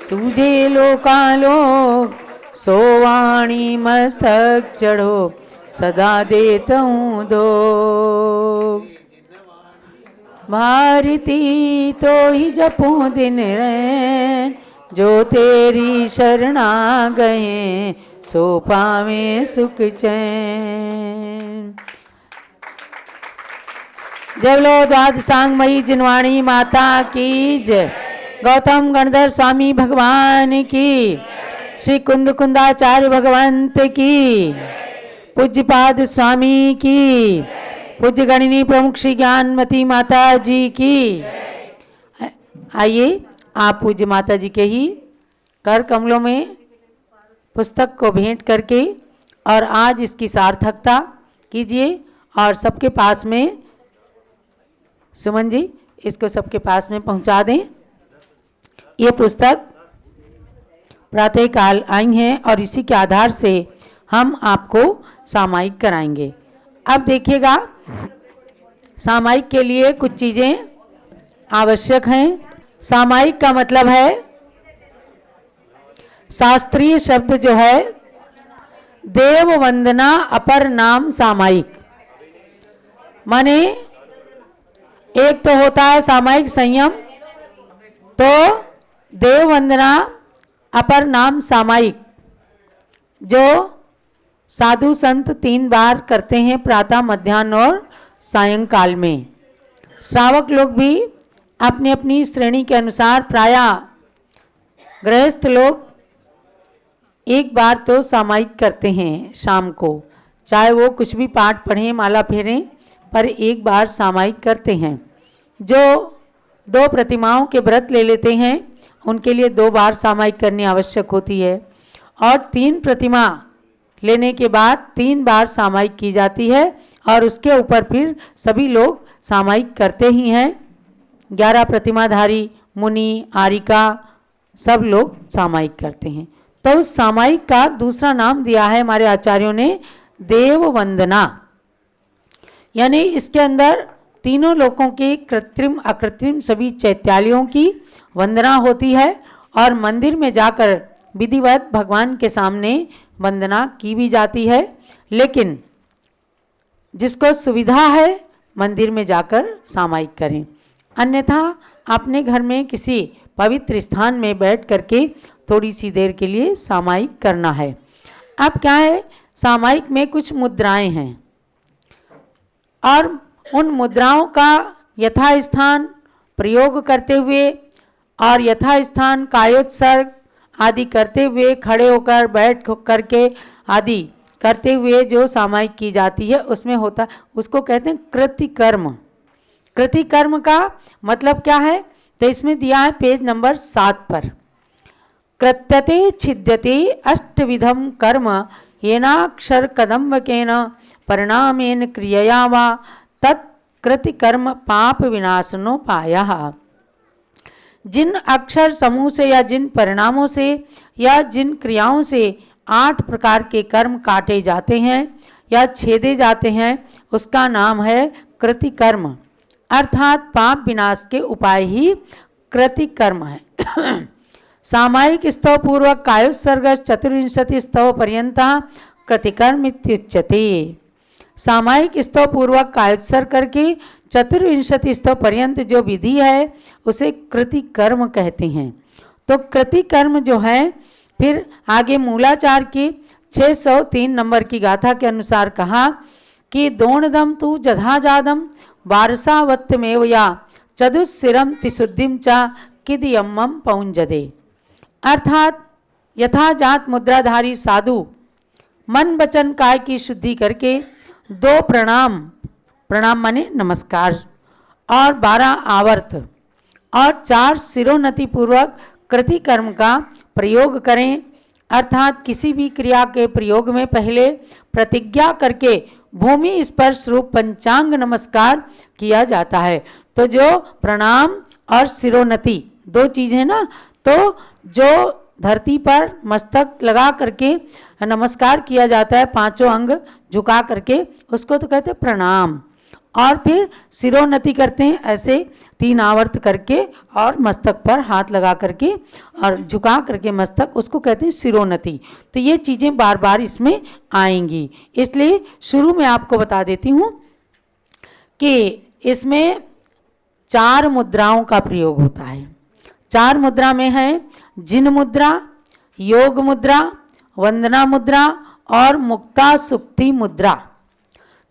सूझे लोकालोक, सोवाणी मस्तक चढ़ो, सदा देता हूँ दो। भारती तो ही जपूं दिन रैन, जो तेरी शरणा गए, सो पावे सुख चैन। जय बोलो द्वादशांगमयी जिनवाणी माता की जय। गौतम गणधर स्वामी भगवान की, श्री कुंद कुंदाचार्य भगवंत की, पूज्यपाद स्वामी की, पूज्य गणिनी प्रमुख श्री ज्ञानमती माता जी की। आइए आप पूज्य माता जी के ही कर कमलों में पुस्तक को भेंट करके और आज इसकी सार्थकता कीजिए और सबके पास में, सुमन जी इसको सबके पास में पहुंचा दें। ये पुस्तक प्रातःकाल आई हैं और इसी के आधार से हम आपको सामायिक कराएंगे। अब देखिएगा, सामायिक के लिए कुछ चीज़ें आवश्यक हैं। सामायिक का मतलब है, शास्त्रीय शब्द जो है देव वंदना अपर नाम सामायिक। माने एक तो होता है सामायिक संयम, तो देव वंदना अपर नाम सामायिक जो साधु संत 3 बार करते हैं, प्रातः मध्याह्न और सायंकाल में। श्रावक लोग भी अपनी अपनी श्रेणी के अनुसार, प्रायः गृहस्थ लोग एक बार तो सामायिक करते हैं शाम को, चाहे वो कुछ भी पाठ पढ़ें, माला फेरें, पर एक बार सामायिक करते हैं। जो 2 प्रतिमाओं के व्रत ले लेते हैं उनके लिए 2 बार सामायिक करनी आवश्यक होती है, और 3 प्रतिमा लेने के बाद 3 बार सामायिक की जाती है, और उसके ऊपर फिर सभी लोग सामायिक करते ही हैं। 11 प्रतिमाधारी मुनि आरिका सब लोग सामायिक करते हैं। तो उस सामायिक का दूसरा नाम दिया है हमारे आचार्यों ने देव वंदना। यानी इसके अंदर तीनों लोकों की कृत्रिम अकृत्रिम सभी चैत्यालयों की वंदना होती है, और मंदिर में जाकर विधिवत भगवान के सामने वंदना की भी जाती है। लेकिन जिसको सुविधा है मंदिर में जाकर सामायिक करें, अन्यथा अपने घर में किसी पवित्र स्थान में बैठ करके थोड़ी सी देर के लिए सामायिक करना है। अब क्या है, सामायिक में कुछ मुद्राएं हैं और उन मुद्राओं का यथास्थान प्रयोग करते हुए और यथास्थान कायोत्सर्ग आदि करते हुए, खड़े होकर बैठ करके आदि करते हुए जो सामायिक की जाती है उसमें होता, उसको कहते हैं कृतिकर्म। कृतिकर्म का मतलब क्या है, तो इसमें दिया है पेज नंबर 7 पर, कृत्यते छिद्यते अष्टविधम कर्म येनाक्षर कदम्बकेन परिणामेन क्रियया वा तत्कृतिकर्म पाप विनाशनोपायः। जिन अक्षर समूह से या जिन परिणामों से या जिन क्रियाओं से 8 प्रकार के कर्म काटे जाते हैं या छेदे जाते हैं उसका नाम है कृतिकर्म, अर्थात पाप विनाश के उपाय ही कृतिकर्म है। सामायिक स्तव पूर्वक कायोत्सर्ग 24 स्तव पर्यंत कृतिकर्म इत्युच्यते। सामायिक स्तव पूर्वक कायोत्सर्ग करके 24 स्तव पर्यंत जो विधि है उसे कृतिकर्म कहते हैं। तो कृतिकर्म जो है फिर आगे मूलाचार की 603 नंबर की गाथा के अनुसार कहा कि दोणदम तु जधाजादम वारसावत्तमेव या चतुस्सिरम तिशुद्धिम च किदयम्मम पौंजदे। अर्थात यथाजात मुद्राधारी साधु मन वचन काय की शुद्धि करके 2 प्रणाम, प्रणाम माने नमस्कार, और 12 आवर्त और 4 सिरोन्नति पूर्वक कृतिकर्म का प्रयोग करें। अर्थात किसी भी क्रिया के प्रयोग में पहले प्रतिज्ञा करके भूमि स्पर्श रूप पंचांग नमस्कार किया जाता है। तो जो प्रणाम और सिरोन्नति 2 चीज़ है ना, तो जो धरती पर मस्तक लगा करके नमस्कार किया जाता है, 5 अंग झुका करके, उसको तो कहते हैं प्रणाम। और फिर सिरोन्नति करते हैं, ऐसे 3 आवर्त करके और मस्तक पर हाथ लगा करके और झुका करके मस्तक, उसको कहते हैं सिरोन्नति। तो ये चीज़ें बार बार इसमें आएंगी, इसलिए शुरू में आपको बता देती हूँ कि इसमें 4 मुद्राओं का प्रयोग होता है। 4 मुद्रा में है जिन मुद्रा, योग मुद्रा, वंदना मुद्रा और मुक्ता सुक्ति मुद्रा।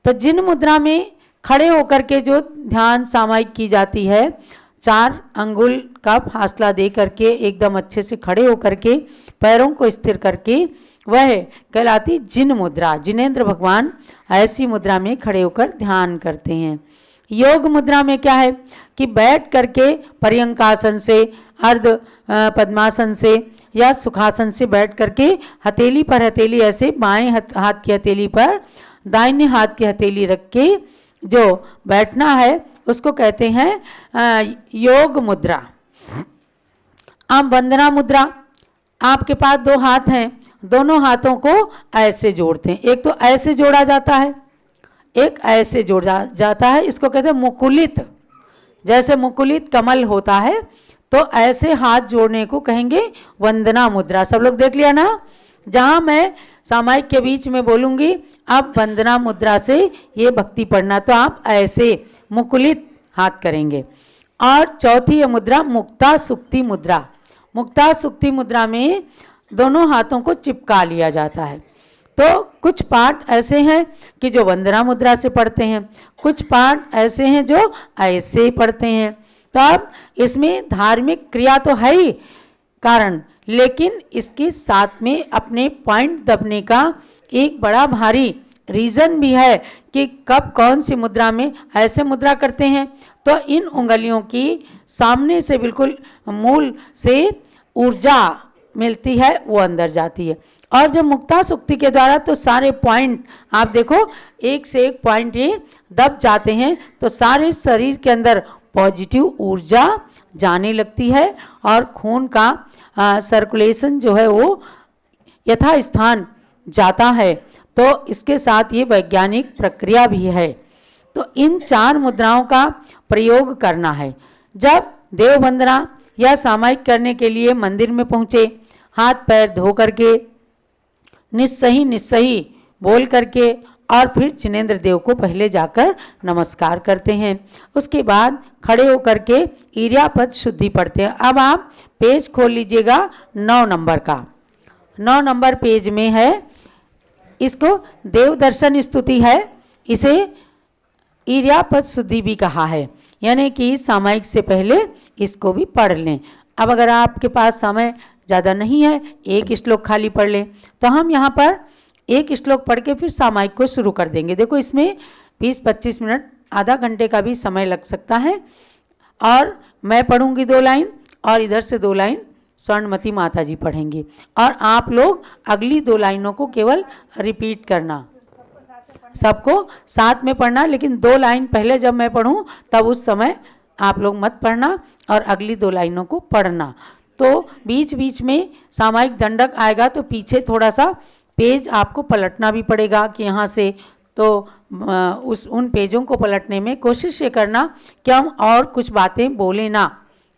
तो जिन मुद्रा में खड़े होकर के जो ध्यान सामायिक की जाती है, 4 अंगुल का फासला दे करके एकदम अच्छे से खड़े होकर के पैरों को स्थिर करके, वह कहलाती जिन मुद्रा। जिनेंद्र भगवान ऐसी मुद्रा में खड़े होकर ध्यान करते हैं। योग मुद्रा में क्या है कि बैठ करके पर्यंकासन से, अर्ध पद्मासन से या सुखासन से बैठ करके हथेली पर हथेली ऐसे बाएं हाथ की हथेली पर दाहिने हाथ की हथेली रख के जो बैठना है उसको कहते हैं योग मुद्रा। अब वंदना मुद्रा, आपके पास 2 हाथ हैं, दोनों हाथों को ऐसे जोड़ते हैं। एक तो ऐसे जोड़ा जाता है, एक ऐसे जोड़ा जाता है, इसको कहते हैं मुकुलित। जैसे मुकुलित कमल होता है तो ऐसे हाथ जोड़ने को कहेंगे वंदना मुद्रा। सब लोग देख लिया ना? जहाँ मैं सामायिक के बीच में बोलूँगी अब वंदना मुद्रा से ये भक्ति पढ़ना, तो आप ऐसे मुकुलित हाथ करेंगे। और चौथी मुद्रा मुक्ता सुक्ति मुद्रा। मुक्ता सुक्ति मुद्रा में दोनों हाथों को चिपका लिया जाता है। तो कुछ पाठ ऐसे हैं कि जो वंदना मुद्रा से पढ़ते हैं, कुछ पाठ ऐसे हैं जो ऐसे पढ़ते हैं। तो अब इसमें धार्मिक क्रिया तो है ही कारण, लेकिन इसके साथ में अपने पॉइंट दबने का एक बड़ा भारी रीज़न भी है कि कब कौन सी मुद्रा में ऐसे मुद्रा करते हैं तो इन उंगलियों की सामने से बिल्कुल मूल से ऊर्जा मिलती है, वो अंदर जाती है। और जब मुक्ता सुक्ति के द्वारा तो सारे पॉइंट आप देखो एक से एक पॉइंट ये दब जाते हैं, तो सारे शरीर के अंदर पॉजिटिव ऊर्जा जाने लगती है और खून का सर्कुलेशन जो है वो यथा स्थान जाता है। तो इसके साथ ये वैज्ञानिक प्रक्रिया भी है। तो इन 4 मुद्राओं का प्रयोग करना है। जब देव वंदना या सामायिक करने के लिए मंदिर में पहुँचे, हाथ पैर धो करके निस्सही निस्सही बोल करके और फिर जिनेंद्र देव को पहले जाकर नमस्कार करते हैं। उसके बाद खड़े होकर के ईर्यापद शुद्धि पढ़ते हैं। अब आप पेज खोल लीजिएगा 9 नंबर का। 9 नंबर पेज में है, इसको देव दर्शन स्तुति है, इसे ईर्यापद शुद्धि भी कहा है, यानी कि सामायिक से पहले इसको भी पढ़ लें। अब अगर आपके पास समय ज़्यादा नहीं है, एक श्लोक खाली पढ़ लें, तो हम यहाँ पर एक श्लोक पढ़ के फिर सामायिक को शुरू कर देंगे। देखो इसमें 20-25 मिनट, आधा घंटे का भी समय लग सकता है। और मैं पढ़ूंगी 2 लाइन और इधर से 2 लाइन स्वर्णमती माता जी पढ़ेंगी और आप लोग अगली 2 लाइनों को केवल रिपीट करना, सबको साथ में पढ़ना, लेकिन 2 लाइन पहले जब मैं पढ़ूं तब उस समय आप लोग मत पढ़ना और अगली 2 लाइनों को पढ़ना। तो बीच बीच में सामायिक दंडक आएगा तो पीछे थोड़ा सा पेज आपको पलटना भी पड़ेगा कि यहाँ से, तो उन पेजों को पलटने में कोशिश ये करना कि हम और कुछ बातें बोलें ना,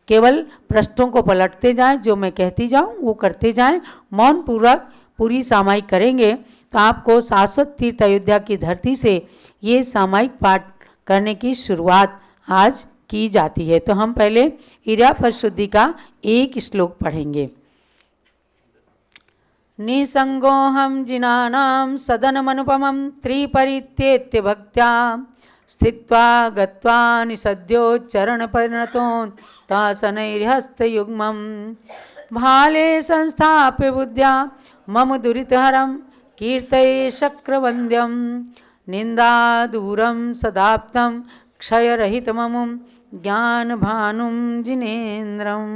केवल पृष्ठों को पलटते जाएं, जो मैं कहती जाऊं वो करते जाएं। मौन पूर्वक पूरी सामायिक करेंगे तो आपको शाश्वत तीर्थ अयोध्या की धरती से ये सामायिक पाठ करने की शुरुआत आज की जाती है। तो हम पहले ईर्यापद शुद्धि का एक श्लोक पढ़ेंगे। निसंगोऽहं जिनानां सदनमनुपमं त्रिपरित्येत्य भक्त्या स्थित्वा गत्वा निसद्योच्चरणपरिणतो तासनैर्हस्तयुग्मं भाले संस्थाप्य बुद्ध्या मम दुरितहरं कीर्तये शक्रवन्द्यं निन्दादूरं सदाप्तं क्षयरहितममुं ज्ञानभानुं जिनेन्द्रम्।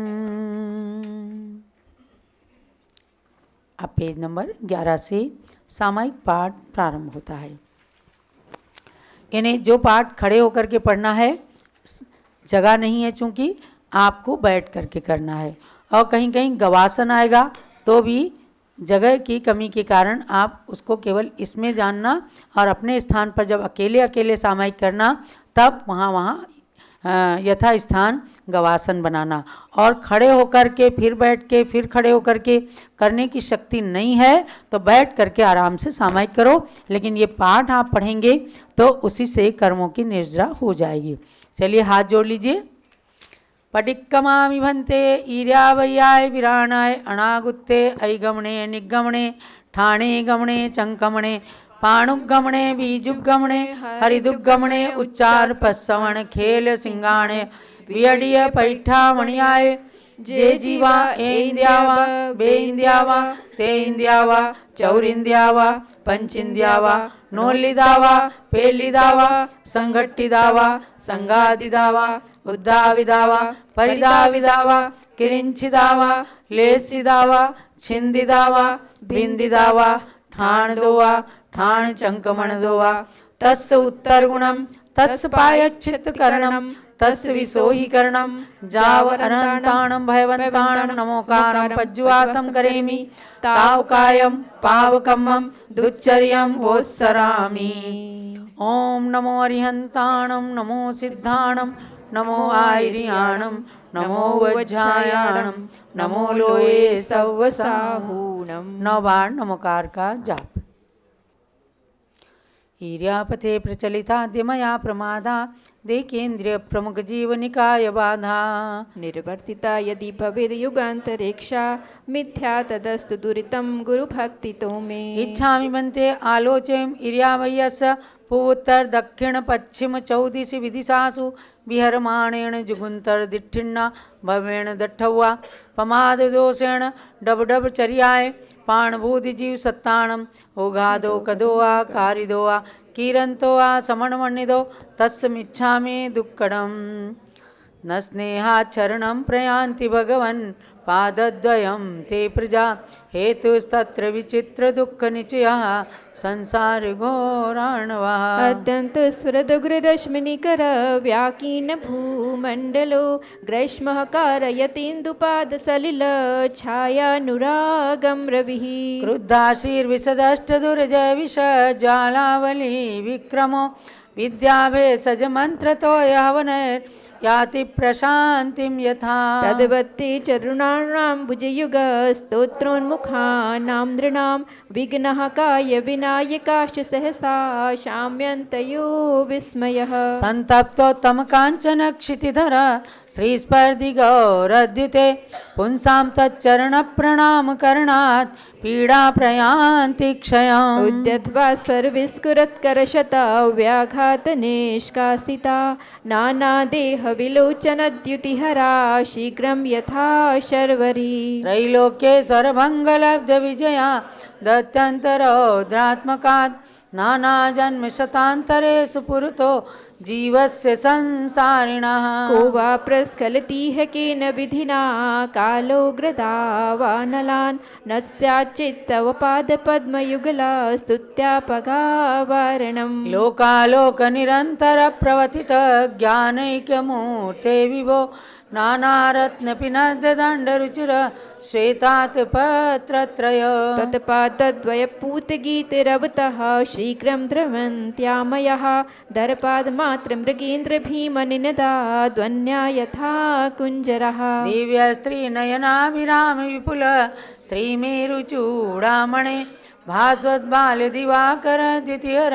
अब पेज नंबर 11 से सामायिक पाठ प्रारंभ होता है। यानी जो पाठ खड़े होकर के पढ़ना है, जगह नहीं है चूँकि आपको बैठ करके करना है, और कहीं कहीं गवासन आएगा तो भी जगह की कमी के कारण आप उसको केवल इसमें जानना और अपने स्थान पर जब अकेले अकेले सामायिक करना तब वहाँ यथा स्थान गवासन बनाना। और खड़े होकर के फिर बैठ के फिर खड़े होकर के करने की शक्ति नहीं है तो बैठ करके आराम से सामायिक करो, लेकिन ये पाठ आप पढ़ेंगे तो उसी से कर्मों की निर्जरा हो जाएगी। चलिए हाथ जोड़ लीजिए। पडिक्कमामि भन्ते ईर्यावय्याय विराणाय अनागुत्ते ऐगमणे निगमणे ठाणे गमणे चंकमणे पाणुगमणे बीजुगमणे हरिदुगमणे उच्चार पस्सवण खेल सिंगाणे वियडिय पैठामणियाय जे जीवा इंद्यावा बेइंद्यावा ते इंद्यावा चौरिंद्यावा पंचिंद्यावा नोल्लिदावा पेल्लिदावा संगट्टिदावा संगादिदावा उद्दाविदावा परिदाविदावा किरिंचिदावा लेसिदावा छिंदिदावा भिंदिदावा ठाण दोवा ठाण चंकमण दोवा तस् उत्तर गुणम तस् पायच्छित करणम तस् विसोहि करणम जाव अनंताणम भयवंताणम नमोकारम पज्जुवासम करेमि ताव कायम पावकम्मम दुच्चर्यम वोत्सरामि। ओम नमो अरिहंताणम नमो सिद्धाणम नमो आयरियाणम नमो वज्रायाणम नमो लोये सव्वसाहूणम। 9 बार नमोकार का जाप। ईर्यापथे प्रचलिताद्य मया प्रमादा देकेन्द्रिय प्रमुख जीवनिकाय बाधा निर्वर्तिता यदि भवेद युगांतरेक्षा मिथ्या तदस्तु दुरितं गुरुभक्तितो मे। इच्छामि भन्ते आलोचयम् ईर्यावय्यस पूवोत्तर दक्षिण पश्चिम चौदिशि विदिशासु विहरमाणेन जुगुंतर दिठिन्ना भवेण दठ्ठवा पमाददोषेण डबडबचर्याय पाणभूतिजीव सत्ताणम ओघादो कदोआ कारिदोआ कीरंतोआ समणमणिदो तस्मिच्छामि दुक्कडम न स्नेहाचरणं प्रयान्ति भगवन् पादद्वयं ते प्रजा हेतुस्तत्र विचित्र दुःख निचयः संसार घोराणवः। अत्यंत स्फुरदुग्ररश्मिनिकर व्याकीर्ण भूमण्डलो ग्रैष्मः कारयतीन्दुपाद सलिल छायानुरागं रविः क्रुद्धाशीर्विशदष्टदुर्जय विष ज्वालावली विक्रमो विद्याभेषज मंत्रतोयहवनैर् याति प्रशांतिं यथा तद्वत्ते चरुणाणां भुजयुग स्तोत्रोन्मुखानां नृणां विघ्नः काय विनायकाश्च सहसा शाम्यन्तयो विस्मयः संतप्तोत्तम कांचन क्षितिधर श्रीस्पर्धि गौरद्युते पुंसां तच्चरण प्रणाम करणात् पीडा प्रयान्ति क्षयम् उद्यत्वा स्वर्विस्फुरत्करशता व्याघात निष्कासिता नानादेह विलोचनद्युतिहरा शीघ्रं यथा शर्वरी त्रैलोक्ये सर्वभङ्गलब्ध विजया दत्यन्तरौद्रात्मकात् नाना जन्म शतान्तरेषु पुरतो जीवस्य संसारिणः को वा प्रस्खलतीह केन विधिना कालोग्रदावानलान् न स्याच्चित्तवपादपद्मयुगला स्तुत्यापगावारणम् लोकालोक निरन्तर प्रवथित ज्ञानैक्यमूर्ते विभो नानारत्नपिनद्दण्डरुचिर श्वेतात् पत्रत्रय तत्पादद्वयपूतगीतिरवतः शीघ्रं द्रवन्त्यामयः दर्पादमात्र मृगेन्द्र भीमनिनदा ध्वन्या यथा कुञ्जरः दिव्यस्त्रीनयनाभिराम विपुल श्रीमेरुचूडामणे भास्वद्बाल दिवाकर द्वितीयर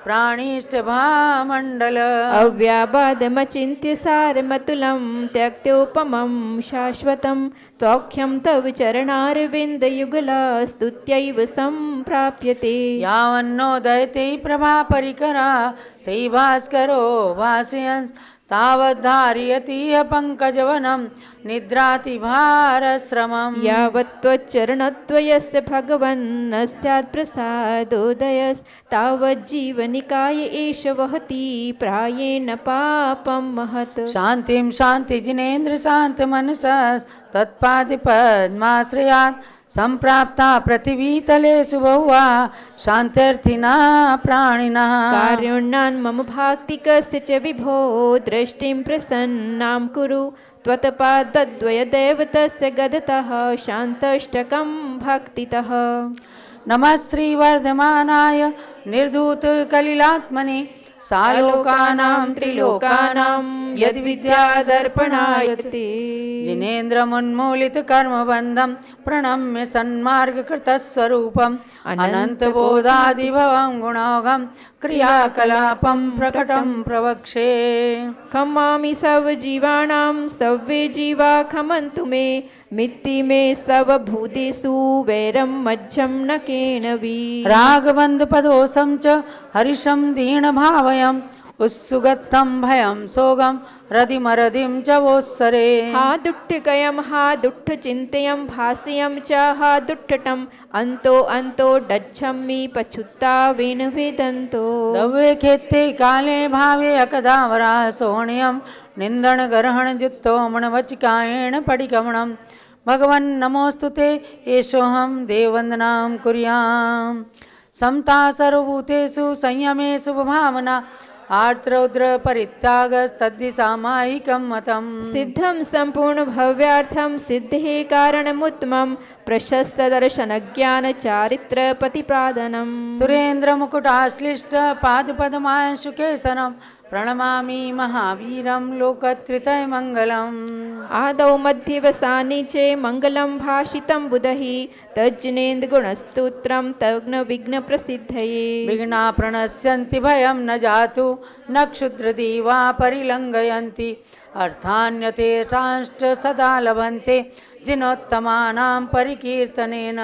प्राणिष्टभामण्डल अव्याबादमचिन्त्य सारमतुलं त्यक्त्योपमं शाश्वतं सौख्यं तव चरणारविन्दयुगला स्तुत्यैव सम्प्राप्यते यावन्नोदयते प्रभापरिकरा श्रीभास्करो भासयन् तावद्धारयतीह पङ्कजवनं निद्राति भारश्रमम् यावत्त्वच्चरणद्वयस्य भगवन् स्यात् प्रसादोदयस्तावज्जीवनिकाय एष वहति प्रायेण पापं महत् शान्तिं शान्तिजिनेन्द्र शान्तमनसा तत्पादपद्माश्रयात् सम्प्राप्ता पृथिवीतलेषु बहुवा शान्त्यर्थिना प्राणिनः कार्योन्नान् मम भाक्तिकस्य च विभो दृष्टिं प्रसन्नां कुरु त्वत्पादद्वयदैवतस्य गदतः शान्तष्टकं भक्तितः नमः श्रीवर्धमानाय निर्धूतकलिलात्मने सालोकानां त्रिलोकानां यद्विद्यादर्पणायते जिनेन्द्रमुन्मूलितकर्मबन्धं प्रणम्य सन्मार्गकृतस्वरूपम् अनन्तबोधादिभवं गुणौघं क्रियाकलापं प्रकटं प्रवक्षे खमामि सर्वजीवानां सर्वे जीवा खमन्तु मे मित्ति मे सर्वभूतेषु वैरं मज्जं न केनवि रागबन्धपदोषं च हरिशं दीनभावयम् उत्सुगत्थं भयं सोगं रदिमरदिं च वोत्सरे हा दुट्टकयं हा दुट्टचिन्तयं भाष्यं च हा दुट्टटम् अन्तो अन्तो डच्छमि पच्छुत्तावेन वेदन्तो दवे खेत्ते काले भावे अकदावरा सोहण्यं निन्दनगर्हणजुत्तो मणवचिकायेण पडिकमणं भगवन् नमोऽस्तु ते एषोऽहं देववन्दनां कुर्यां समता सर्वभूतेषु संयमे शुभभावना आर्द्रौद्र परित्यागस्तद्धि सामायिकं मतम् सिद्धं सम्पूर्णभव्यार्थं सिद्धेः कारणमुत्तमं प्रशस्तदर्शनज्ञानचारित्रप्रतिपादनम् सुरेन्द्रमुकुटाश्लिष्ट पादपद्मांशुकेसरं प्रणमामि महावीरं लोकत्रितयमङ्गलम् आदौ मध्यवसानि च मङ्गलं भाषितं बुधैः तज्जनेन्द्रगुणस्तोत्रं तग्नविघ्नप्रसिद्धये विघ्ना प्रणश्यन्ति भयं न जातु न क्षुद्रदीवा परिलङ्घयन्ति अर्थान्यतेषांश्च सदा लभन्ते जिनोत्तमानां परिकीर्तनेन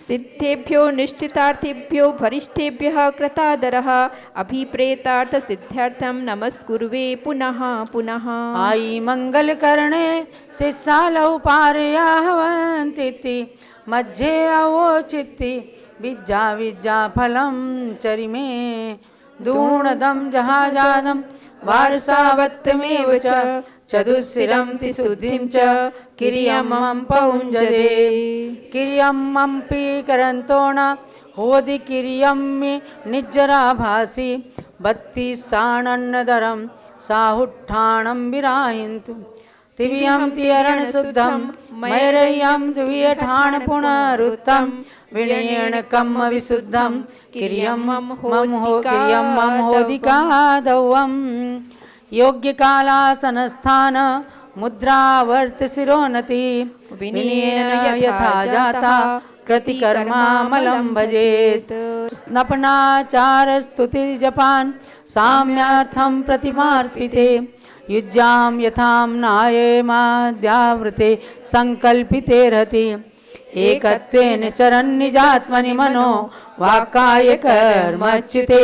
सिद्धेभ्यो निष्ठितार्थेभ्यो वरिष्ठेभ्यः कृतादरः अभिप्रेतार्थसिद्ध्यर्थं नमस्कुर्वे पुनः पुनः आई मङ्गलकर्णे शिष्यालौ पारयाहवन्तीति मध्ये अवोचिति विद्या फलं चरिमे दूणदं जहाजादं वारसावत्तमेव च चतुःशिरं तिशुद्धिं च किरियमं पौञ्जदे किरियमम्पि करन्तो न होदि किरियं मे निज्जराभासि बत्तिसाणन्नदरं साहुट्ठाणं विराहिन्तु तिवियं तियरणशुद्धं मैरय्यं द्वियठाण पुनरुत्तं विनयेण कम्म विशुद्धं किरियं मम होदिकादवम् योग्यकालासनस्थान मुद्रावर्त शिरोन्नति विनयेन यथा जाता कृतिकर्मामलं भजेत् स्नपनाचारस्तुति जपान् साम्यार्थं प्रतिमार्पिते युज्यां यथां नायेमाद्यावृते संकल्पिते रहति एकत्वेन चरन्निजात्मनि मनो वाक्काय कर्मच्युते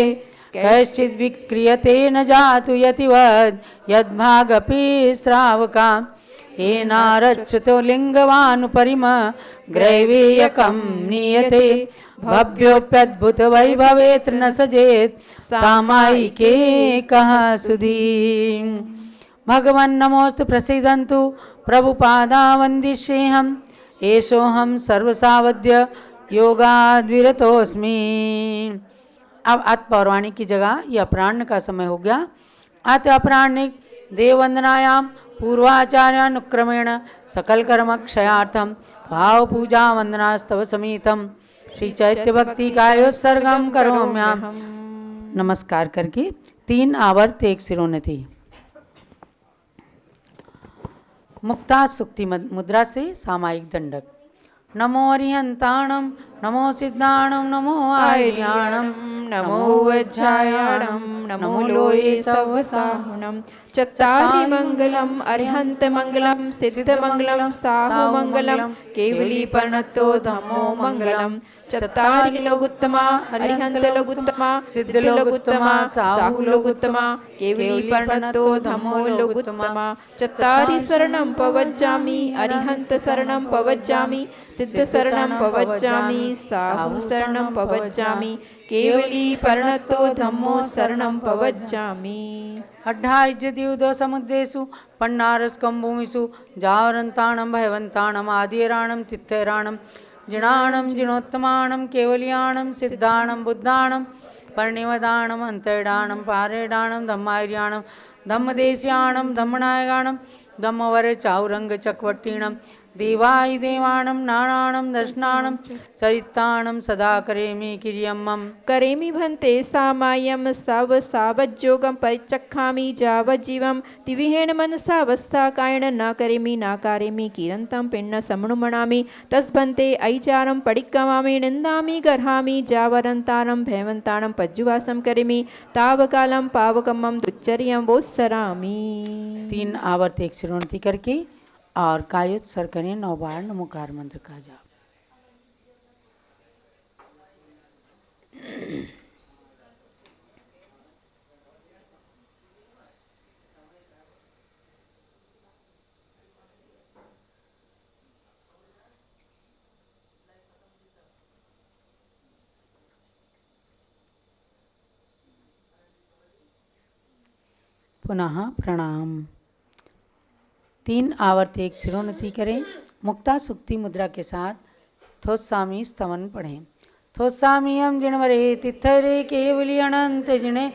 कैश्चिद् विक्रियते न जातु यतिवद् यद्भागपि श्रावका येनारच्युतो लिङ्गवानुपरिम ग्रैवेयकं नीयते भव्योऽप्यद्भुतवैभवेत्र न सजेत् सामायिके कः सुधी भगवन् नमोऽस्तु प्रसीदन्तु प्रभुपादा वन्दिष्येऽहम् एषोऽहं सर्वसावद्य योगाद्विरतोऽस्मि। अब अत पौराणिक की जगह यह अपराह्न का समय हो गया। अत अपराह्निक देववंदनायाम पूर्वाचार्यानुक्रमेण सकल कर्म क्षयार्थम भाव पूजा वंदनास्तव समीतम श्री चैत्य भक्ति कायोत्सर्गम करोम्याम। नमस्कार करके 3 आवर्त 1 शिरोन्नति। मुक्ता सुक्ति मुद्रा से सामायिक दंडक। नमो अरिहंताणं नमो सिद्धाणं नमो आर्याणं नमो वज्रायाणं नमो लोये सवसाहुणं चत्तारि मङ्गलम् अरिहन्तमङ्गलं सिद्धमङ्गलं साहुमङ्गलं केवलीपर्णतो धम्मो मङ्गलं चत्तारि लोगुत्तमा अरिहन्तलोगुत्तमा सिद्धलोगुत्तमा साहुलोगुत्तमा केवलीपर्णतो धम्मो लोगुत्तमा चत्तारि शरणं पवज्जामि अरिहन्त शरणं पवज्जामि सिद्ध शरणं पवज्जामि साहु शरणं पवज्जामि केवली पर्णतो धम्मो शरणं पवज्जामि। अड्ढाइज्यदिवदो समुद्रेषु पन्नारस्कम्भूमिषु जावरन्ताणं भयवन्ताणम् आदिराणं तिथैराणं जिणाणं जिणोत्तमाणं केवल्याणं सिद्धाणं बुद्धाणं पर्णिवदाणम् अन्तैडाणं पारेडाणं धम्मार्याणं धम्मदेश्याणं धम्मनायकाणं धम्मवर चाउरंग चकवट्टीणं देवाय देवाणं नारायणं दर्शनानं चरितानं सदा करेमि किर्यं मम करेमि भन्ते सामायं सावज्योगं परिचक्षामि जावज्जीवं तिविहेन मनसा वस्ताकायेन न करेमि नाकारेमि किरन्तं पिण्ड समनुमणामि तस्भन्ते ऐचारं पडिक्कमामि निन्दामि गर्हामि जावरन्तारं भैवन्तानं पज्जुवासं करेमि तावकालं पावकमं दुच्चर्यं वोत्सरामि। 3 आवर्त एक श्रोणति करके और कायोत्सर्ग करें 9 बार नमोकार मंत्र का जाप। पुनः प्रणाम। 3 आवर्त एक शिरोन्नति करें। मुक्ता सुक्ति मुद्रा के साथ थोस्सामी स्तवन पढ़ें। थोस्सामी हम जिणवरे तिथरे केवली अनंत जिणे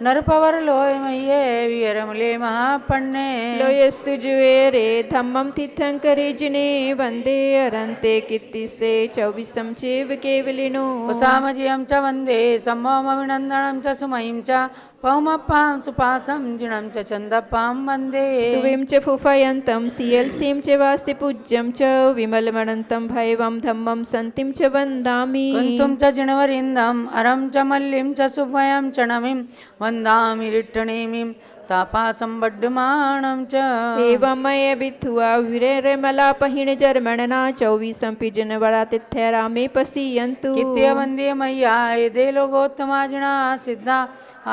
नरपवर लोय मये विरमले महापन्ने लोयस्तु जुएरे धम्मं तीर्थंकरे जिने वंदे अरन्ते कीर्तिसे 24 चेव केवलिनो उसामजियं च वन्दे सम्भवमभिनन्दनं च सुमहिं च पौमप्पां सुपासं जिणं च चन्दप्पां वन्दे सुविं च फुफयन्तं सियल्सीं च वासि पूज्यं च विमलमनन्तं भैवं धम्मं सन्तिं च वन्दामि कुन्तुं च जिणवरिन्दम् अरं च मल्लिं च सुभयं च नमिं वन्दामि रिट्टणीमिं तापासं बड्डमाणं च एवं मय बिथुआ विरेरमलापहिण जर्मणना 24 पिजनवरा तिथ्यरामे पसीयन्तु कित्य वन्दे मय्या ये लोकोत्तमा जिणा सिद्धा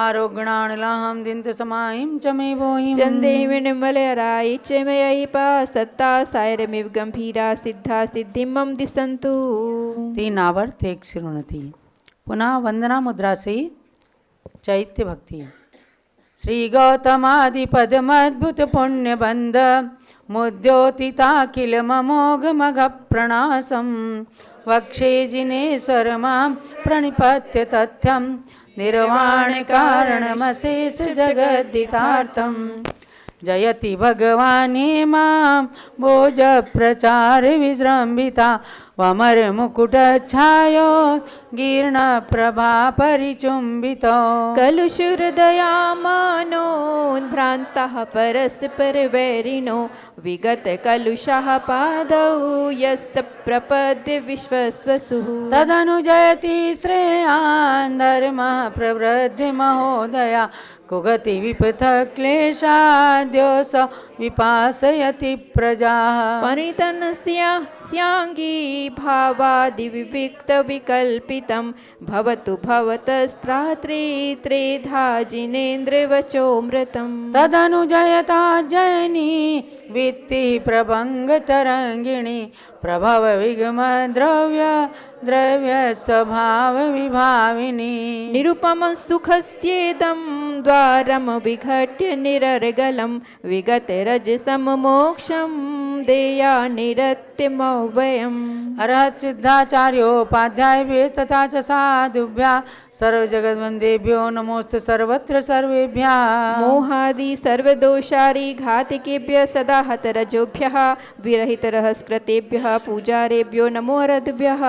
आरोग्यणानलाहं दिन्तु समाहिं च मे भोहिं चंदे विनिमलराय च मयि पा सत्ता सायरमिव गंभीरा सिद्धा सिद्धिं मम दिसन्तु। 3 आवर्त एक श्रोणति। पुनः वंदना मुद्रा से चैत्य भक्ति। श्री गौतमादि पदमद्भुत पुण्य बंद मुद्योतिताखिल ममोघ मघ प्रणासम वक्षे जिनेश्वर मां प्रणिपत्य तथ्यं निर्वाण कारणमशेष जगद्दितार्थं जयति भगवाने मां भोज प्रचार विजृंभिता वमर मुकुटच्छायो गीर्ण प्रभा परिचुंबितो कलुषुहृदया मानोद्भ्रान्तः परस्पर वैरिणो विगत कलुषः पादौ यस्तप्रपद्य विश्वस्वसुः तदनुजयति श्रेयान् धर्मः प्रवृद्धि महोदया कुगति विपथ क्लेशाद्योस विपासयति प्रजाः परितनस्यांगी भावादिविविक्तविकल्पितं भवतु भवतस्त्रात्रे त्रेधा जिनेन्द्रवचोऽमृतम् तदनुजयता जयनी वित्ति प्रभंगतरंगिणी प्रभव विगम द्रव्य स्वभाव विभाविनी निरुपमं सुखस्येदं द्वारं विघट्य निरर्गलं विगतरजसं मोक्षं देया निरत्यमव्ययम् अरहत सिद्धाचार्योपाध्याय तथा च साधुभ्यः सर्वजगद्वन्देभ्यो नमोस्तु सर्वत्र सर्वेभ्यः मोहादि सर्वदोषारि घातिकेभ्यः सदा हतरजोभ्यः विरहितरहस्कृतेभ्यः पूजारेभ्यो नमो अरद्भ्यः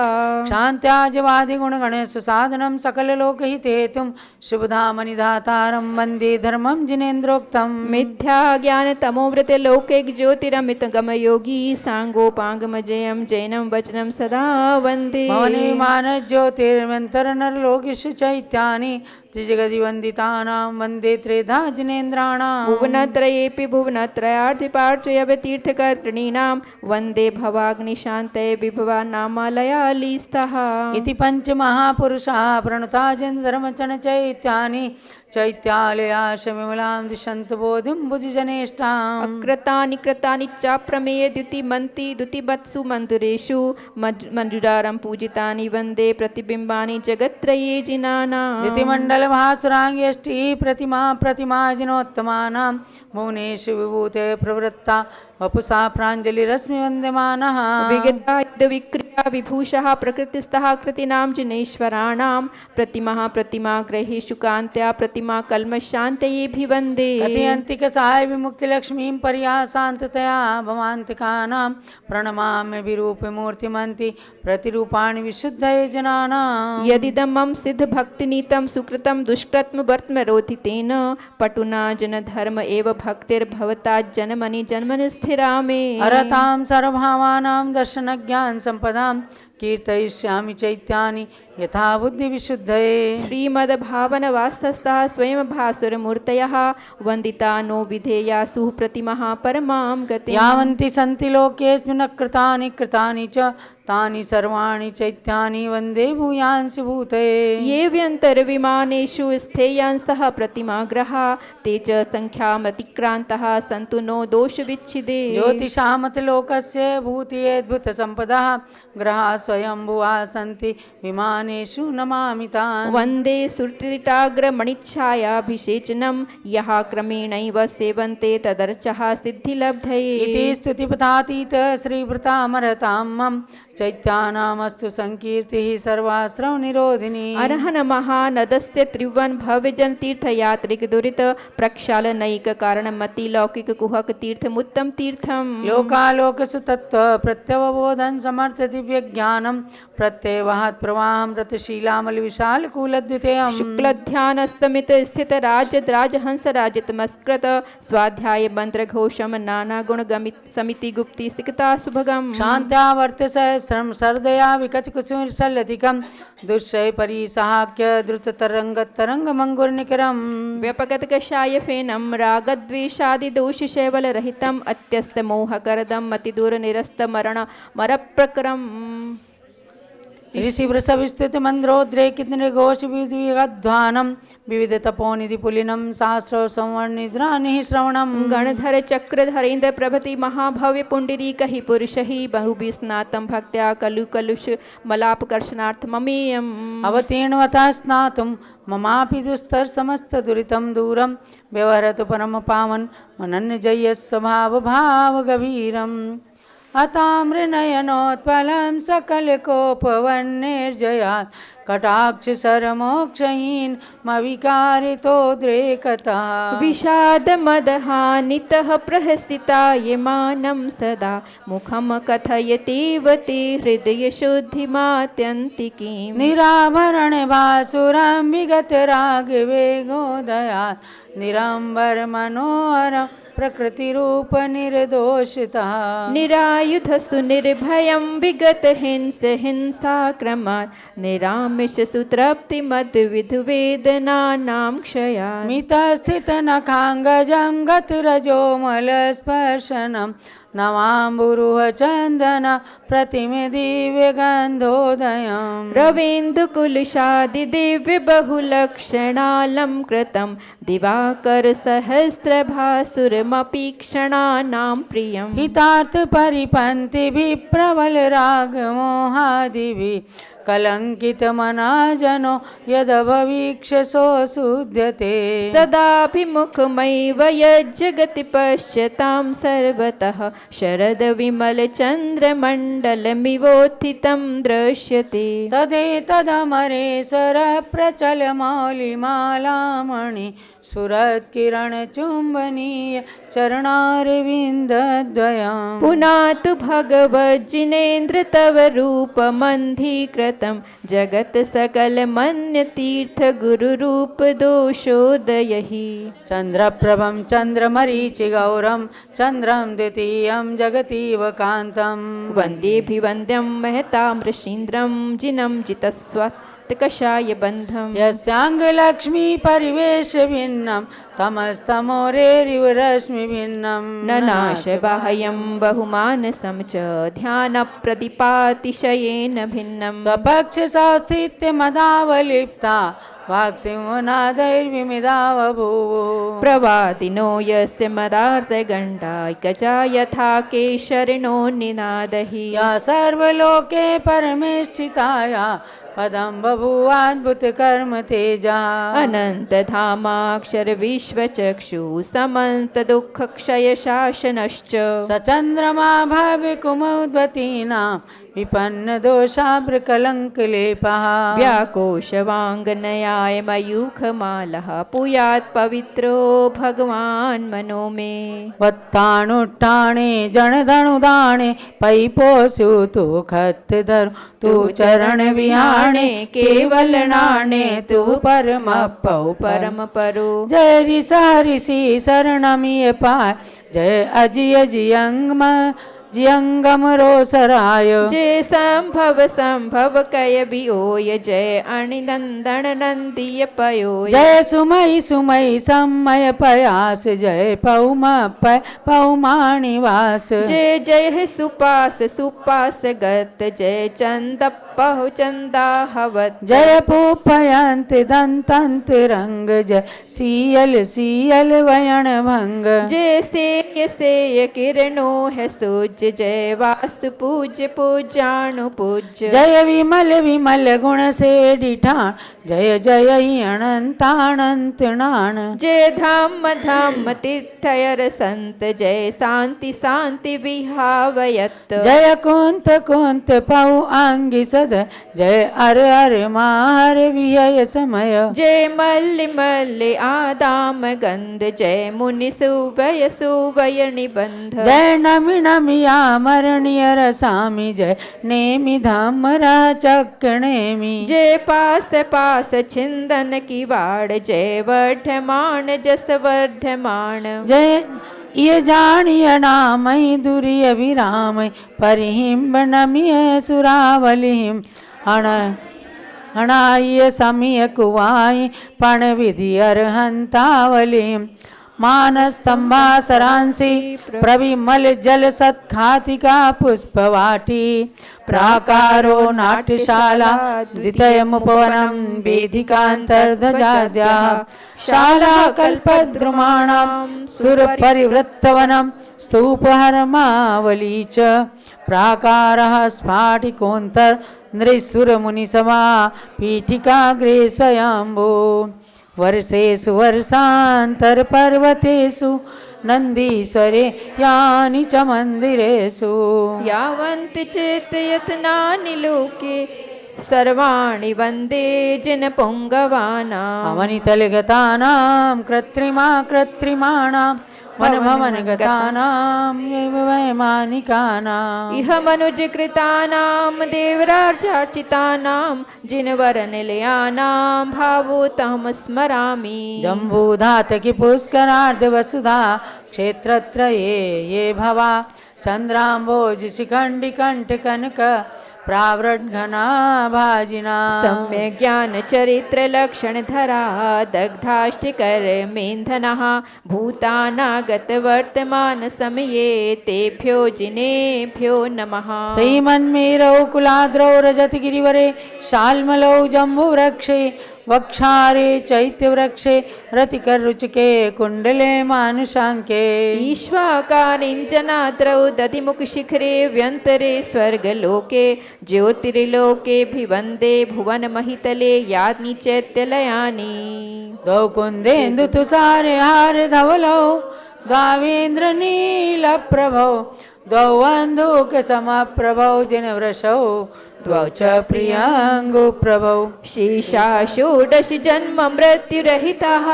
शान्त्याजवादिगुणगणेश साधनं सकललोकहितेतुं शुभधामनिधातारं वन्दे धर्मं जिनेन्द्रोक्तम् मिथ्या ज्ञानतमोवृते लौकिक ज्योतिरमितगमयोगी साङ्गोपाङ्गमजयं जैनं वचनं सदा वन्दे मौनविमानज्योतिर्मन्तरनरलोकेषु चैत्यानि त्रिजगदिवन्दितानां वन्दे त्रेधा जिनेन्द्राणां भुवनत्रयेऽपि भुवनत्रयार्थिपार्थयवतीर्थकर्तॄणां वन्दे भवाग्निशान्तये विभवानामालयालीस्तः इति पञ्चमहापुरुषाः प्रणुता जन्धर्मचरणचैत्यानि चैत्यालयाशविमलां दिशन्तु बोधिं भुजजनेष्ठाम् अकृतानि कृतानि चाप्रमेय द्युतिमन्ति द्युतिमत्सु मन्दिरेषु मञ्जुरारं पूजितानि वन्दे प्रतिबिम्बानि जगत्त्रये जिनानाम् द्युतिमण्डलभासुराङ्ग्यष्टि प्रतिमा जिनोत्तमानां भुवनेषु विभूते प्रवृत्ता वपुषा प्राञ्जलिरश्मि वन्द्यमानः विगतायुधविक्रिया विभूषः प्रकृतिस्थः कृतीनां जिनेश्वराणां प्रतिमा ग्रहेषु कान्त्या प्रतिमा कल्मशान्तयेऽभिवन्दे कथयन्तिक सहाय विमुक्ति लक्ष्मीं पर्यासान्ततया भवान्तिकानां प्रणमाम्य विरूपमूर्तिमन्ति प्रतिरूपाणि विशुद्धये जनानां यदिदं मम सिद्धभक्तिनीतं सुकृतं दुष्कृतमवर्त्मरोधितेन पटुना जनधर्म एव भक्तिर्भवता जन्मनि जन्मनि स्थिरा मे अरतां सर्वभावानां दर्शनज्ञान सम्पदां कीर्तयिष्यामि चैत्यानि यथा बुद्धिविशुद्धये श्रीमद्भावनवास्तस्थः स्वयं भासुरमूर्तयः वन्दिता नो विधेयासु प्रतिमः परमां गतिम् यावन्ति सन्ति लोकेऽस्मिन् कृतानि कृतानि च तानि सर्वाणि चैत्यानि वन्दे भूयांसि भूतये ये व्यन्तर्विमानेषु स्थेयांस्तः प्रतिमाग्रहा ते च संख्यामतिक्रान्तः सन्तु नो दोषविच्छिदे ज्योतिषामतलोकस्य भूतियद्भुतसम्पदः ग्रहाः स्वयंभुवा सन्ति विमानेषु नमामि तान् वन्दे सुट्टिटाग्रमणिच्छायाभिषेचनं यः क्रमेणैव सेवन्ते तदर्चः सिद्धिलब्धये इति स्तुतिपथातीत श्रीवृतामरतां मम चैत्यानामस्तु संकीर्तिः सर्वाश्रवनिरोधिनी अरहन महानदस्य त्रिभुवन भव्यजन तीर्थयात्रिक दुरित प्रक्षालनैक कारणमति लौकिक कुहक तीर्थमुत्तम तीर्थम लोकालोकसु तत्त्व प्रत्यवबोधन समर्थ दिव्य ज्ञानम प्रत्यवाहत प्रवाहम रतशीलामल विशाल कूलद्वितीयम् शुक्लध्यानस्तमित स्थित राजहंस राजतमस्कृत स्वाध्याय मंत्र घोषम नाना गुण गमित समिति गुप्ति सिकता सुभगम शांत्यावर्त सहस्रम सर्दया विकच कुसुमसलधिकम दुष्चय परिसाहाक्य द्रुत तरंग मंगुर्निकरम व्यपगत कषाय फेनम रागद्वेषादि दोष शैवल रहितम अत्यस्त मोहकरदम मतिदूर निरस्त मरण मरप्रकरम ऋषि वृषभिस्तुत मंद्रोद्रेकित निर्घोष विविधध्वानम विविध तपोनिधि पुलिनम सहस्र संवर्णिज्रानि श्रवणम गणधर चक्रधरेन्द्र प्रभृति महाभव्य पुंडरीक हि पुरुष हि बहुभिस्नातं भक्त्या कलु कलुष मलापकर्षणार्थममेयम् अवतीर्णवतः स्नातुं ममापि दुस्तर समस्त दुरितं दूरं व्यवहरतु परम पावन मनन्यजय्य स्वभाव भाव गभीरम् अताम्रनयनोत्पलं सकलकोपवन्निर्जयात् कटाक्षशरमोक्षयीन् मविकारितोद्रेकता विषादमदहानितः प्रहसितायमानं सदा मुखं कथयतीव ते हृदयशुद्धिमात्यन्तिकीम् निराभरण भासुरं विगतरागवेगोदयात् निराम्बर मनोहर प्रकृतिरूप निर्दोषितः निरायुध सुनिर्भयं विगत हिंसाक्रमात् निरामिष सुतृप्ति मद्विधवेदनानां क्षयात् मितस्थित नखाङ्गजं गतरजोमलस्पर्शनं नवाम्बुरुह चन्दन प्रतिमे दिव्यगन्धोदयम् रवीन्दुकुलशादि दिव्य बहुलक्षणालं कृतं दिवाकर सहस्रभासुरमपि क्षणानां प्रियम् हितार्थ परिपन्थिभिः प्रबल रागमोहादिभिः कलंकित मनाजनो यदभवीक्ष्य शुध्यते सदाभिमुखमैव यज्जगति पश्यतां सर्वतः शरद विमल चन्द्रमण्डलमिवोत्थितं दृश्यते तदेतदमरेश्वर प्रचल मौलिमालामणि सुरत्किरण चुम्बनीय चरणारविन्दद्वयम् पुनातु भगवज्जिनेन्द्र तव रूपमन्धीकृतं जगत् सकलमन्यतीर्थ गुरुरूप दोषोदयः चन्द्रप्रभं चन्द्रमरीचिगौरं चन्द्रं द्वितीयं जगतीव कान्तं वन्देऽभिवन्द्यं महतामृषीन्द्रं जिनं जितस्वात्कषाय बन्धं यस्याङ्गलक्ष्मी परिवेश भिन्नं तमस्तमोरेरिव रश्मि भिन्नं ननाशबाह्यं बहुमानसं च ध्यानप्रदीपातिशयेन भिन्नं स्वपक्ष संस्थित्य मदावलिप्ता वाक्सिंहनादैर्विमिदा बभूव प्रवादिनो यस्य मदार्धगण्डायकजा यथा केशरिणो निनादहि या सर्वलोके परमेष्ठिताया पदम बभूवाद्भुत कर्म तेजा अनंत धामाक्षर विश्वचक्षु समंत दुःख क्षय शासनश्च सचंद्रमा भव्य कुमोद्भतीनां विपन्न दोषाभ्रकलङ्कलेपः व्याकोशवाङ्गनयाय मयूखमालः पुयात् पवित्रो भगवान् मनो मे वत्तानुट्टाणे जनधनुदाणे पैपोसु तु खत्तधर तु चरण विहाणे केवल नाणे तु परम पौ परम परो जय ऋषा ऋषि शरणमिय पाय जय अजिय जियंगम रोसराय जय संभव संभव कय बियोय जय अणिनंदन नंदीय पयोय जय सुमय सुमय समय पयास जय पौमाणिवास जय जय सुपास सुपास गत जय चंद पहु चंदाहवत जय पूपयंत दंतंत रंग जय सियल वयन भंग जय सेय किरणो है सूज जय वास्तु पूज्य पूजाणु पूज्य जय विमल गुण से डिठाण जय जय अनंतानंत नाण जय धाम धाम तीर्थयर संत जय शांति शांति विहावयत जय कुंत पौ आंगी सद जय अर मार विहय समय जय मल्लि मल्लि आदाम गंध जय मुनि सुवय निबंध जय नमि आमरणीय रसामि जय नेमि धामरा चक्रणेमि जय पास पास छिंदन की वाड़ जय वर्धमान जस वर्धमान जय ये जानिय नामय दुरिय विरामय परिहिंब नमिय सुरावलिहिम अणाय समिय कुवाय पण विधि अर्हंतावलिम मानस्तंभासरांसि प्रविमल जल सत्खातिका पुष्पवाटी प्राकारो नाट्यशाला द्वितयमुपवनं वेदिकान्तर्ध्वजाद्या शाला कल्पद्रुमाणां सुरपरिवृत्तवनं स्तूपहर्मावली च प्राकारः स्फाटिकोऽन्तर् नृसुरमुनिसभा पीठिकाग्रे स्वयम्भू वर्षेषु वर्षान्तर्पर्वतेषु नन्दीश्वरे यानि च मन्दिरेषु यावन्ति चेतयत्नानि लोके सर्वाणि वन्दे जिनपुङ्गवानाम् अवनितलगतानां कृत्रिमाणां वनभवनगतानां वैमानिकानाम् इह मनुजकृतानां देवराजार्चितानां जिनवरनिलयानां भावोतम स्मरामि जम्बूधातकी पुष्करार्ध वसुधा क्षेत्रत्रये ये भवा चन्द्राम्बोज शिखण्डि कण्ठ कनक प्रावृड्घना भाजिना सम्यक् ज्ञान चरित्र लक्षण धरा दग्धाष्टिकर मेन्धनः भूतानागत वर्तमान समये तेभ्यो जिनेभ्यो नमः श्रीमन्मेरौ कुलाद्रौ रजतगिरिवरे शाल्मलौ जम्बुवृक्षे वक्षारे चैत्यवृक्षे रतिकरुचिके कुण्डले मानुषाङ्के ईश्वाकारिञ्जनाद्रौ दधिमुखशिखरे व्यन्तरे स्वर्गलोके ज्योतिर्लोकेऽभिवन्दे भुवनमहितले यानि चैत्यलयानि द्वौ कुन्देन्दुतुषारे हारधवलौ द्वावेन्द्रनीलप्रभौ द्वौ अन्धूकसमप्रभौ जिनवृषौ द्वौ च प्रियाङ्गुप्रभौ शेषा षोडश जन्म मृत्युरहिताः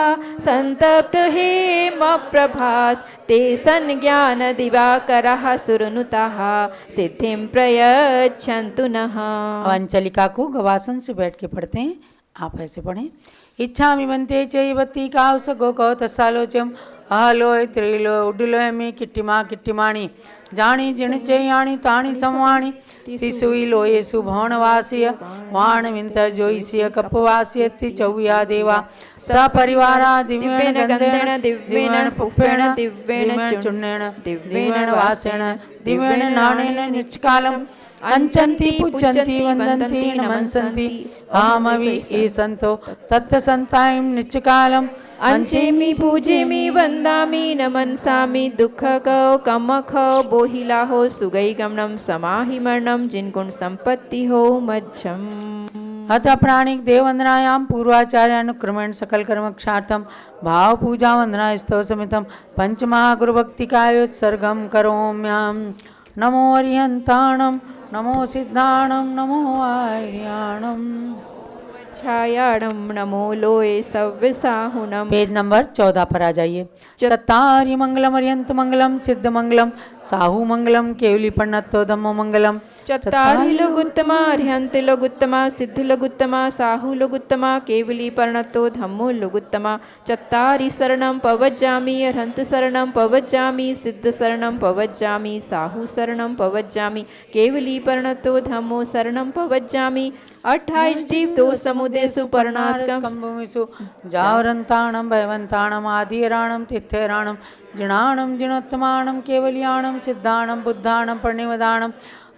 सन्तप्त हेमप्रभास् ते सन्ज्ञान दिवाकरः सुरनुताः सिद्धिं प्रयच्छन्तु नः। अंचलिका को गवासन से बैठ के पढ़ते हैं। आप ऐसे पढ़ें। इच्छा मिमंते चैवती कावस गो तस्सालोचम अहलोय त्रिलोय उड्डलोयमि किट्टिमाणि जानी जिण चेयाणी ताणी समवाणी तिसुई लोयेसु भवनवासीय वाण विंतर जोईसिय कपवासीय ति चौया देवा सपरिवारा दिव्येण गंधेन दिव्येण पुष्पेण दिव्येण चूर्णेन दिव्येण वासेन दिव्येण नाणेन निष्कालम् अंचन्ति पूजन्ति वन्दन्ति नमन्सन्ति आमवि ये संतो तत्सन्तायं नित्यकालम् अंचेमि पूजेमि वन्दामि नमन्सामि दुःखकौ कमखौ बोहिलाहो सुगैगमनं समाहिमरणं जिनगुण संपत्ति हो मज्जम्। अतः प्राणिक देववंदनायां पूर्वाचार्यानुक्रमेण सकल कर्मक्षार्थम भाव पूजा वंदना स्तव समितम पंचमहागुरुभक्तिकायोत्सर्गं करोम्यहम्। नमो अरिहन्ताणं नमो सिद्धाणं नमो आर्याणं। छायाणं नमो लोये सव्यसाहुनं। पेज नंबर 14 पर आ जाइए। चत्तारि मंगलम अर्यंत मंगलम सिद्ध मंगलम साहू मंगलम केवली पन्नतो धम्मो मंगलम। चत्तारि लोगुत्तमा अर्हन्ति लोगुत्तमा सिद्धि लोगुत्तमा साहु लोगुत्तमा केवली पर्णतो धम्मो लोगुत्तमा। चत्तारि शरणं पवज्जामि अर्हन्त शरणं पवज्जामि सिद्ध शरणं पवज्जामि साहु शरणं पवज्जामि केवली पर्णतो धम्मो शरणं पवज्जामि। 28 जीवतो समुदेषु पर्णास्कम्भूमिषु जावरन्ताणं भयवन्ताणम् आदिराणं तिथ्यराणं जिणाणं जिणोत्तमाणं केवल्याणं सिद्धाणं बुद्धाणं प्रणिवदाणं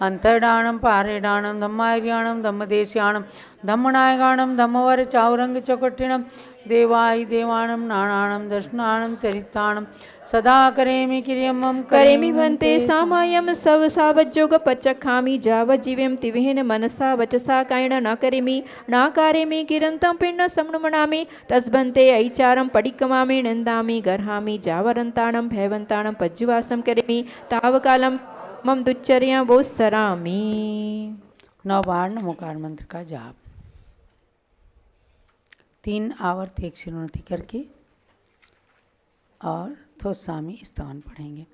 अंतर्डाणं पारेडाणं धम्मार्याणं धम्मदेश्याणं धम्मनायकाणं धम्मवर चावरंग चौकटिणं देवाय देवाणं नाणाणं दर्शनाणं चरिताणं सदा करेमि किर्यमं करेमि भन्ते सामायं सव सावज्जोग पचखामि जावज्जीव्यं तिवेन मनसा वचसा कायेन न करेमि नाकारेमि किरन्तं पिण्ड संनुमनामि तस्बन्ते ऐचारं पडिकमामि निन्दामि गर्हामि जावरन्ताणं भयवन्ताणं पज्जुवासं करेमि तावकालं मम दुच्चर्या वो सरामी। 9 बार नमोकार मंत्र का जाप 3 आवर्त एक श्रीनोति करके और थोसामी स्तवन पढ़ेंगे।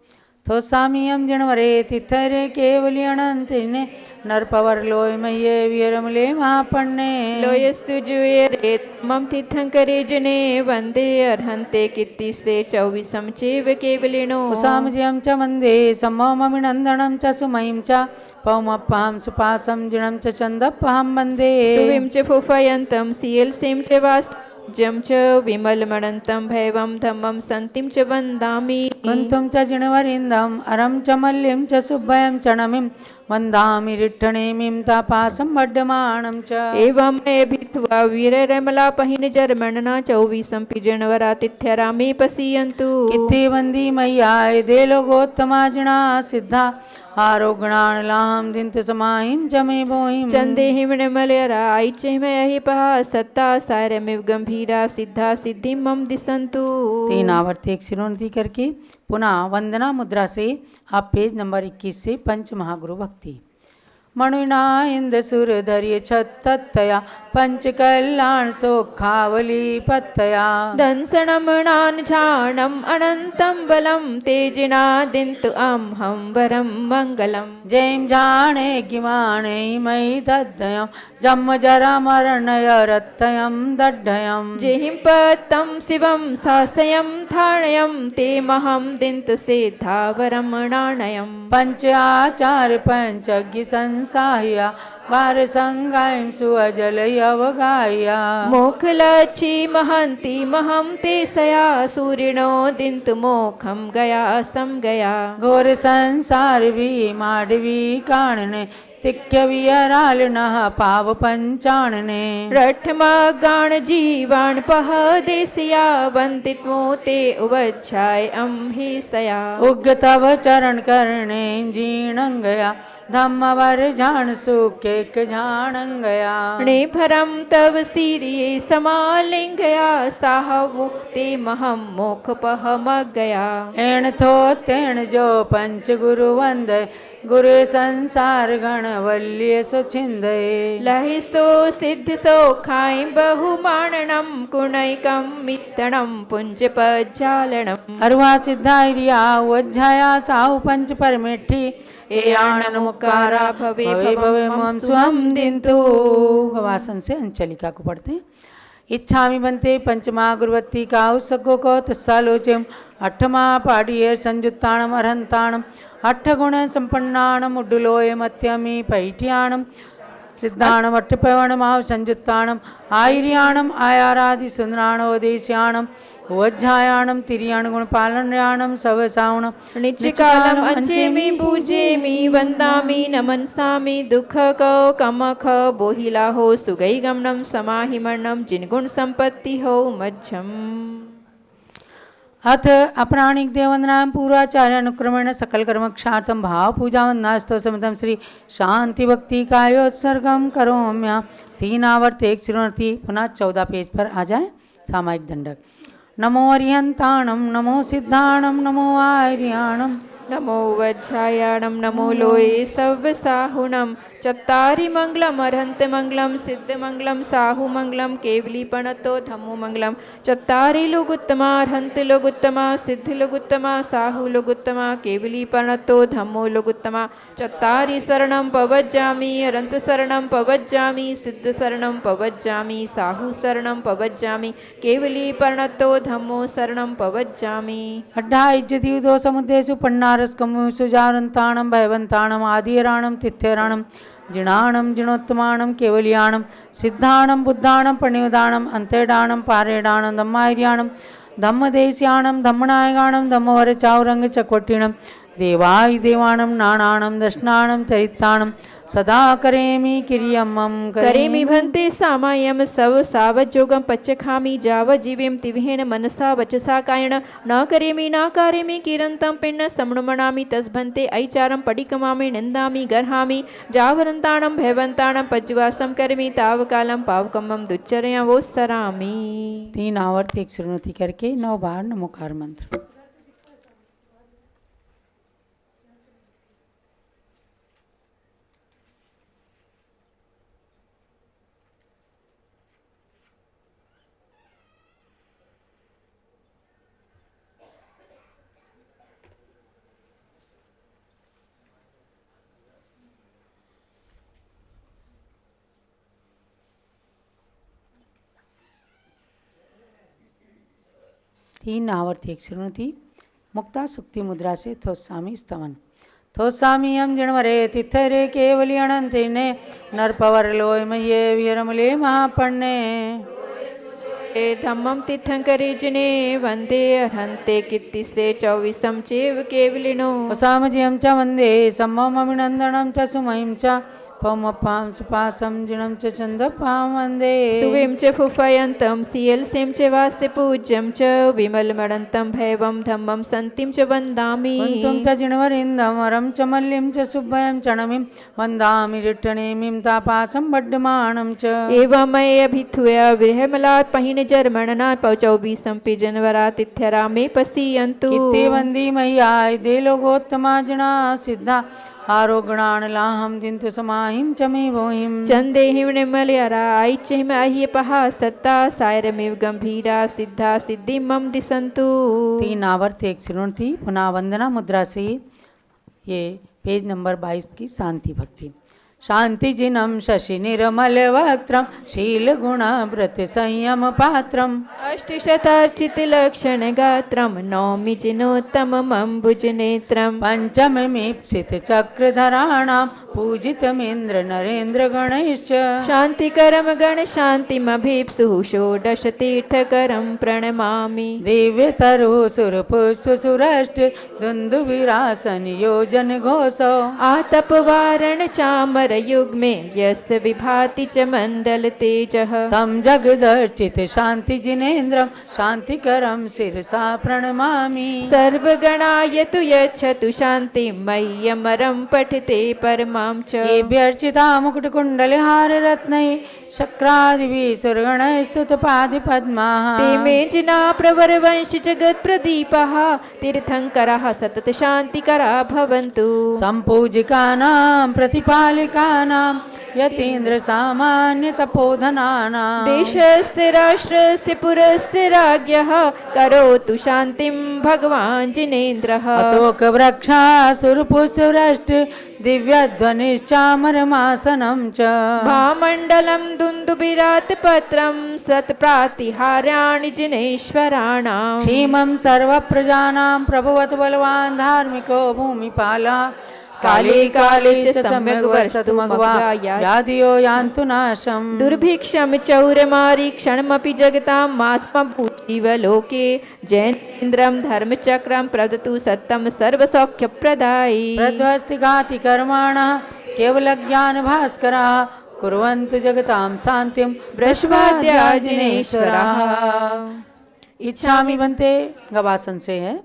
थोसामियम जिणवरे तिथरे केवली अनंतिने नरपवर लोय मह्ये वीरमले महापन्ने लोयस्तु जुये मम तीर्थंकरे जने वंदे अर्हन्ते कीर्ति से 24 चेव केवलिनो सामजयं च वन्दे सम्मममिनन्दनं च सुमयिं च पौमप्पहं सुपासं जिणं च चन्दप्पहं वन्दे सुविं च फुफयन्तं सीयल्सीं च वास्जं च विमलमणन्तं भैवं धम्मं सन्तिं च वन्दामि कुन्तं च जिणवरिन्दम् अरं च मल्लिं च सुभयं च नमिं वन्दामि रिट्टणेमिं तापासं वड्डमाणं च एवं मे भित्वा वीररमलापहिन जर्मणना 24 पिजनवरातिथ्यरामे पसीयन्तु कित्ते वन्दी मय्याय देलोगोत्तमा जिणा सिद्धा आरोगणानलाहं दिन्त समाहिं च मे भोहिं चन्देहिं निर्मलयराय च मयहि पहा सत्ता सारमिव गंभीरा सिद्धा सिद्धिं मम दिशन्तु। 3 आवर्त एक श्रीनोति करके पुनः वंदना मुद्रा से आप पेज नंबर 21 से पंच महागुरु भक्ति। मणुना इंद सुर धर्य छत्तया पंच कल्याण सोखावली पत्तया दंसनमणान झाणम अनंतं बलं तेजिना दिन्तु अहं वरं मंगलम् जैं जाने गिमाने मयि दद्धयं जन्म जरा मरणय रत्तयं दड्डयं जेहिं पत्तं शिवं सासयं धारणयं ते महं दिन्तु सिद्धावरं नाणयम् पंच आचार पंचज्ञ संसाह्या वार संगायं सुअजल यवगाया मोखलची महन्ति महं ते सया सूरिणो दिन्तु मोखं गया सम गया घोर संसार भी माडवी काणने तिक्य वियराल नह पाव पंचाणने रठमा गाण जीवाण पह देसिया वंदित्वो ते उवच्छाय अम्हि सया उग्र तव चरण करणे जीणं गया धम्मवर झाण सुकेक झाणं गया ने भरम तव सीरिये समालिंगया साहवो ते महं मोख पह मग गया एण थो तेण जो पंच गुरु वंदय गुरु संसार गण वल्य सुछिंदय लहिस्तो सिद्ध सो खाई बहुमाननम कुणैकं मित्तणं पुंज पज्जालनम अरुआ सिद्धाइरिया वज्झाया साहु पंच परमेठी ए आनन मुकारा भवे भवे मम स्वम दिन्तु। गवासन से अंचलिका को पढ़ते हैं। इच्छामि बनते पंचमा गुरुवत्ती काउ सगो को तस्सालोचम अठमा पाड़िये संयुत्ताणम अर्हंताणम अठ गुण संपन्नाणम उड्डुलोय मत्यमी पैठ्याणम सिद्धाणम अट्ठपवणमाव संयुत्ताणम आयर्याणम आयारादि सुंदराणोदेश्याणम वज्झायाणम तिर्याण गुण पालनयाणम सवसावणम नित्यकालम अंचेमि पूजेमि वंदामि नमनसामि दुख को कमख बोहिला हो सुगई गमनम समाहिमणम जिनगुण संपत्ति हो मज्जम। अथ अपराणिक देववंदनायां पूर्वाचार्य अनुक्रमेण सकल कर्मक्षार्थम भाव पूजा वंदनास्तव समितम श्री शांति भक्ति कायोत्सर्गम करोम्या। 3 आवर्त 1 श्रीमती। पुनः 14 पेज पर आ जाए। सामायिक दंडक। नमो अरिहंताणम नमो सिद्धाणम नमो आर्याणम नमो वज्रायाणं नमो लोये सव्यसाहुणं चत्तारि मङ्गलम् अर्हन्ते मङ्गलं सिद्धमङ्गलं साहुमङ्गलं केवलीपणतो धम्मोमङ्गलं चत्तारि लोगुत्तमा अर्हन्ते लोगुत्तमा सिद्धिलोगुत्तमा साहुलोगुत्तमा केवलीपणतो धम्मो लोगुत्तमा चत्तारि शरणं पवज्जामि अरन्तशरणं पवज्जामि सिद्धशरणं पवज्जामि साहुशरणं पवज्जामि केवलीपणतो धम्मो शरणं पवज्जामि। अड्ढा इज्जति दो समुद्रेषु पन्नारस्कमु सुजारन्ताणं भयवन्ताणं आदिराणं तिथ्यराणं जिणाणं जिणोत्तमाणं केवलियाणं सिद्धाणं बुद्धाणं प्रणिवदाणं अंतेडाणं पारेडाणं धम्मार्याणं धम्मदेश्याणं धम्मनायकाणं धम्मवरचाउरंग चकोटिणं देवाय देवाणं नाणाणं दशनाणं चरिताणं सदा करेमि किरियमं करेमि भन्ते सामायं सव सावज्योगं पच्चखामि जावजीवें तिव्हेन मनसा वचसा कायेण न करेमि किरन्तं पिण्ड समणुमणामि तस्भन्ते ऐचारं पडिकमामि निन्दामि गर्हामि जावरन्ताणं भयवन्ताणं पज्वासं करेमि तावकालं पावकमं दुच्चर्यां वो सरामि। 3 आवर्त 1 श्रीमती करके 9 बार नमोकार मंत्र। तीन आवर्त 1 श्रीमती। मुक्ता सुक्ति मुद्रा से थोस्सामी स्तवन। थोस्सामी हम जिणवरे तिथरे केवली अनंते ने नरपवर लोय मये वीरमले महापण्णे धम्मं तीर्थंकरे जिने वंदे अर्हन्ते कीर्तिसे 24 चेव केवलिनो सामजियं च वंदे सम्मम अभिनंदनं च सुमयं च पमपां सुपासं जिणं च चन्दपां वन्दे सुवें च फुफयन्तं सियलसें च वास्य पूज्यं च विमलमणन्तं भैवं धम्मं सन्तिं च वन्दामि वन्तं च जिणवरिन्दं वरं च मल्लिं च सुभयं चणमिं वन्दामि रिट्टणेमिं तापासं वड्डमाणं च एवं मये अभिथुया विरहमलात् पहिन जर्मणनात् पौचौबीसं पि जनवरातिथ्यरा मे पसीयन्तु कित्ते वन्दी मय्याय दे लोगोत्तमा जना सिद्धा आरोगणानलाहं दिन्तु समाहिं च मे वोहिं चन्देहिं निर्मलयरा ऐच्छिं अह्यपहा सत्ता सायरमेव गंभीरा सिद्धा सिद्धिं मम दिशन्तु। 3 आवर्त 1 श्रीमती। पुनः वंदना मुद्रा से ये पेज नंबर 22 की शांति भक्ति। शांति जिनम शशि निर्मल वक्त्रम शील गुण व्रत संयम पात्रम अष्टशतार्चित लक्षण गात्रम नौमि जिनोत्तम अम्बुज नेत्रम पंचम मीप्सित चक्रधराणाम पूजितमिंद्र नरेंद्र गणेश शांतिकरम गण शांतिमभीप्सु षोडश तीर्थकरम प्रणमामि दिव्य तरु सुर पुष्प सुरष्ट दुंदुभिरासन योजन घोषो आतप वारण चामर युग में यस विभाति च मंडल तेजः तम जगदर्चित शांति जिनेन्द्रम शांतिकरम शिरसा प्रणमामि सर्वगणाय तु यच्छतु शांति मह्यमरं पठते परमां च एभ्यर्चिता मुकुटकुण्डलहार रत्नैः शक्रादिभिः सुरगणैः स्तुतपादिपद्माः ते मे जना प्रवरवंश जगत् प्रदीपः तीर्थंकरः सतत शांतिकरा भवन्तु सम्पूजिकानां प्रतिपालिकानां यतीन्द्र सामान्य तपोधनानां देशस्य राष्ट्रस्य पुरस्य राज्ञः करोतु शान्तिं भगवान् जिनेन्द्रः अशोक वृक्षा सुरपुष्पवृष्ट दिव्यध्वनिश्चामरमासनं च भामण्डलं दुन्दुभिरात् पत्रं सत्प्रातिहार्याणि जिनेश्वराणां क्षेमं सर्वप्रजानां प्रभवत बलवान् धार्मिको भूमिपालः काले काले च सम्यग् वर्षतु मघवा व्याधियो यान्तु नाशम् दुर्भिक्षं चौरमारी क्षणमपि जगतां मास्मभूजीवलोके जयेन्द्रं धर्मचक्रं प्रदतु सत्तं सर्वसौख्यप्रदायि प्रध्वस्तिघाति कर्माणः केवलज्ञानभास्कराः कुर्वन्तु जगतां शान्तिं वृषभाद्या जिनेश्वराः। इच्छामि बनते गवासन से है।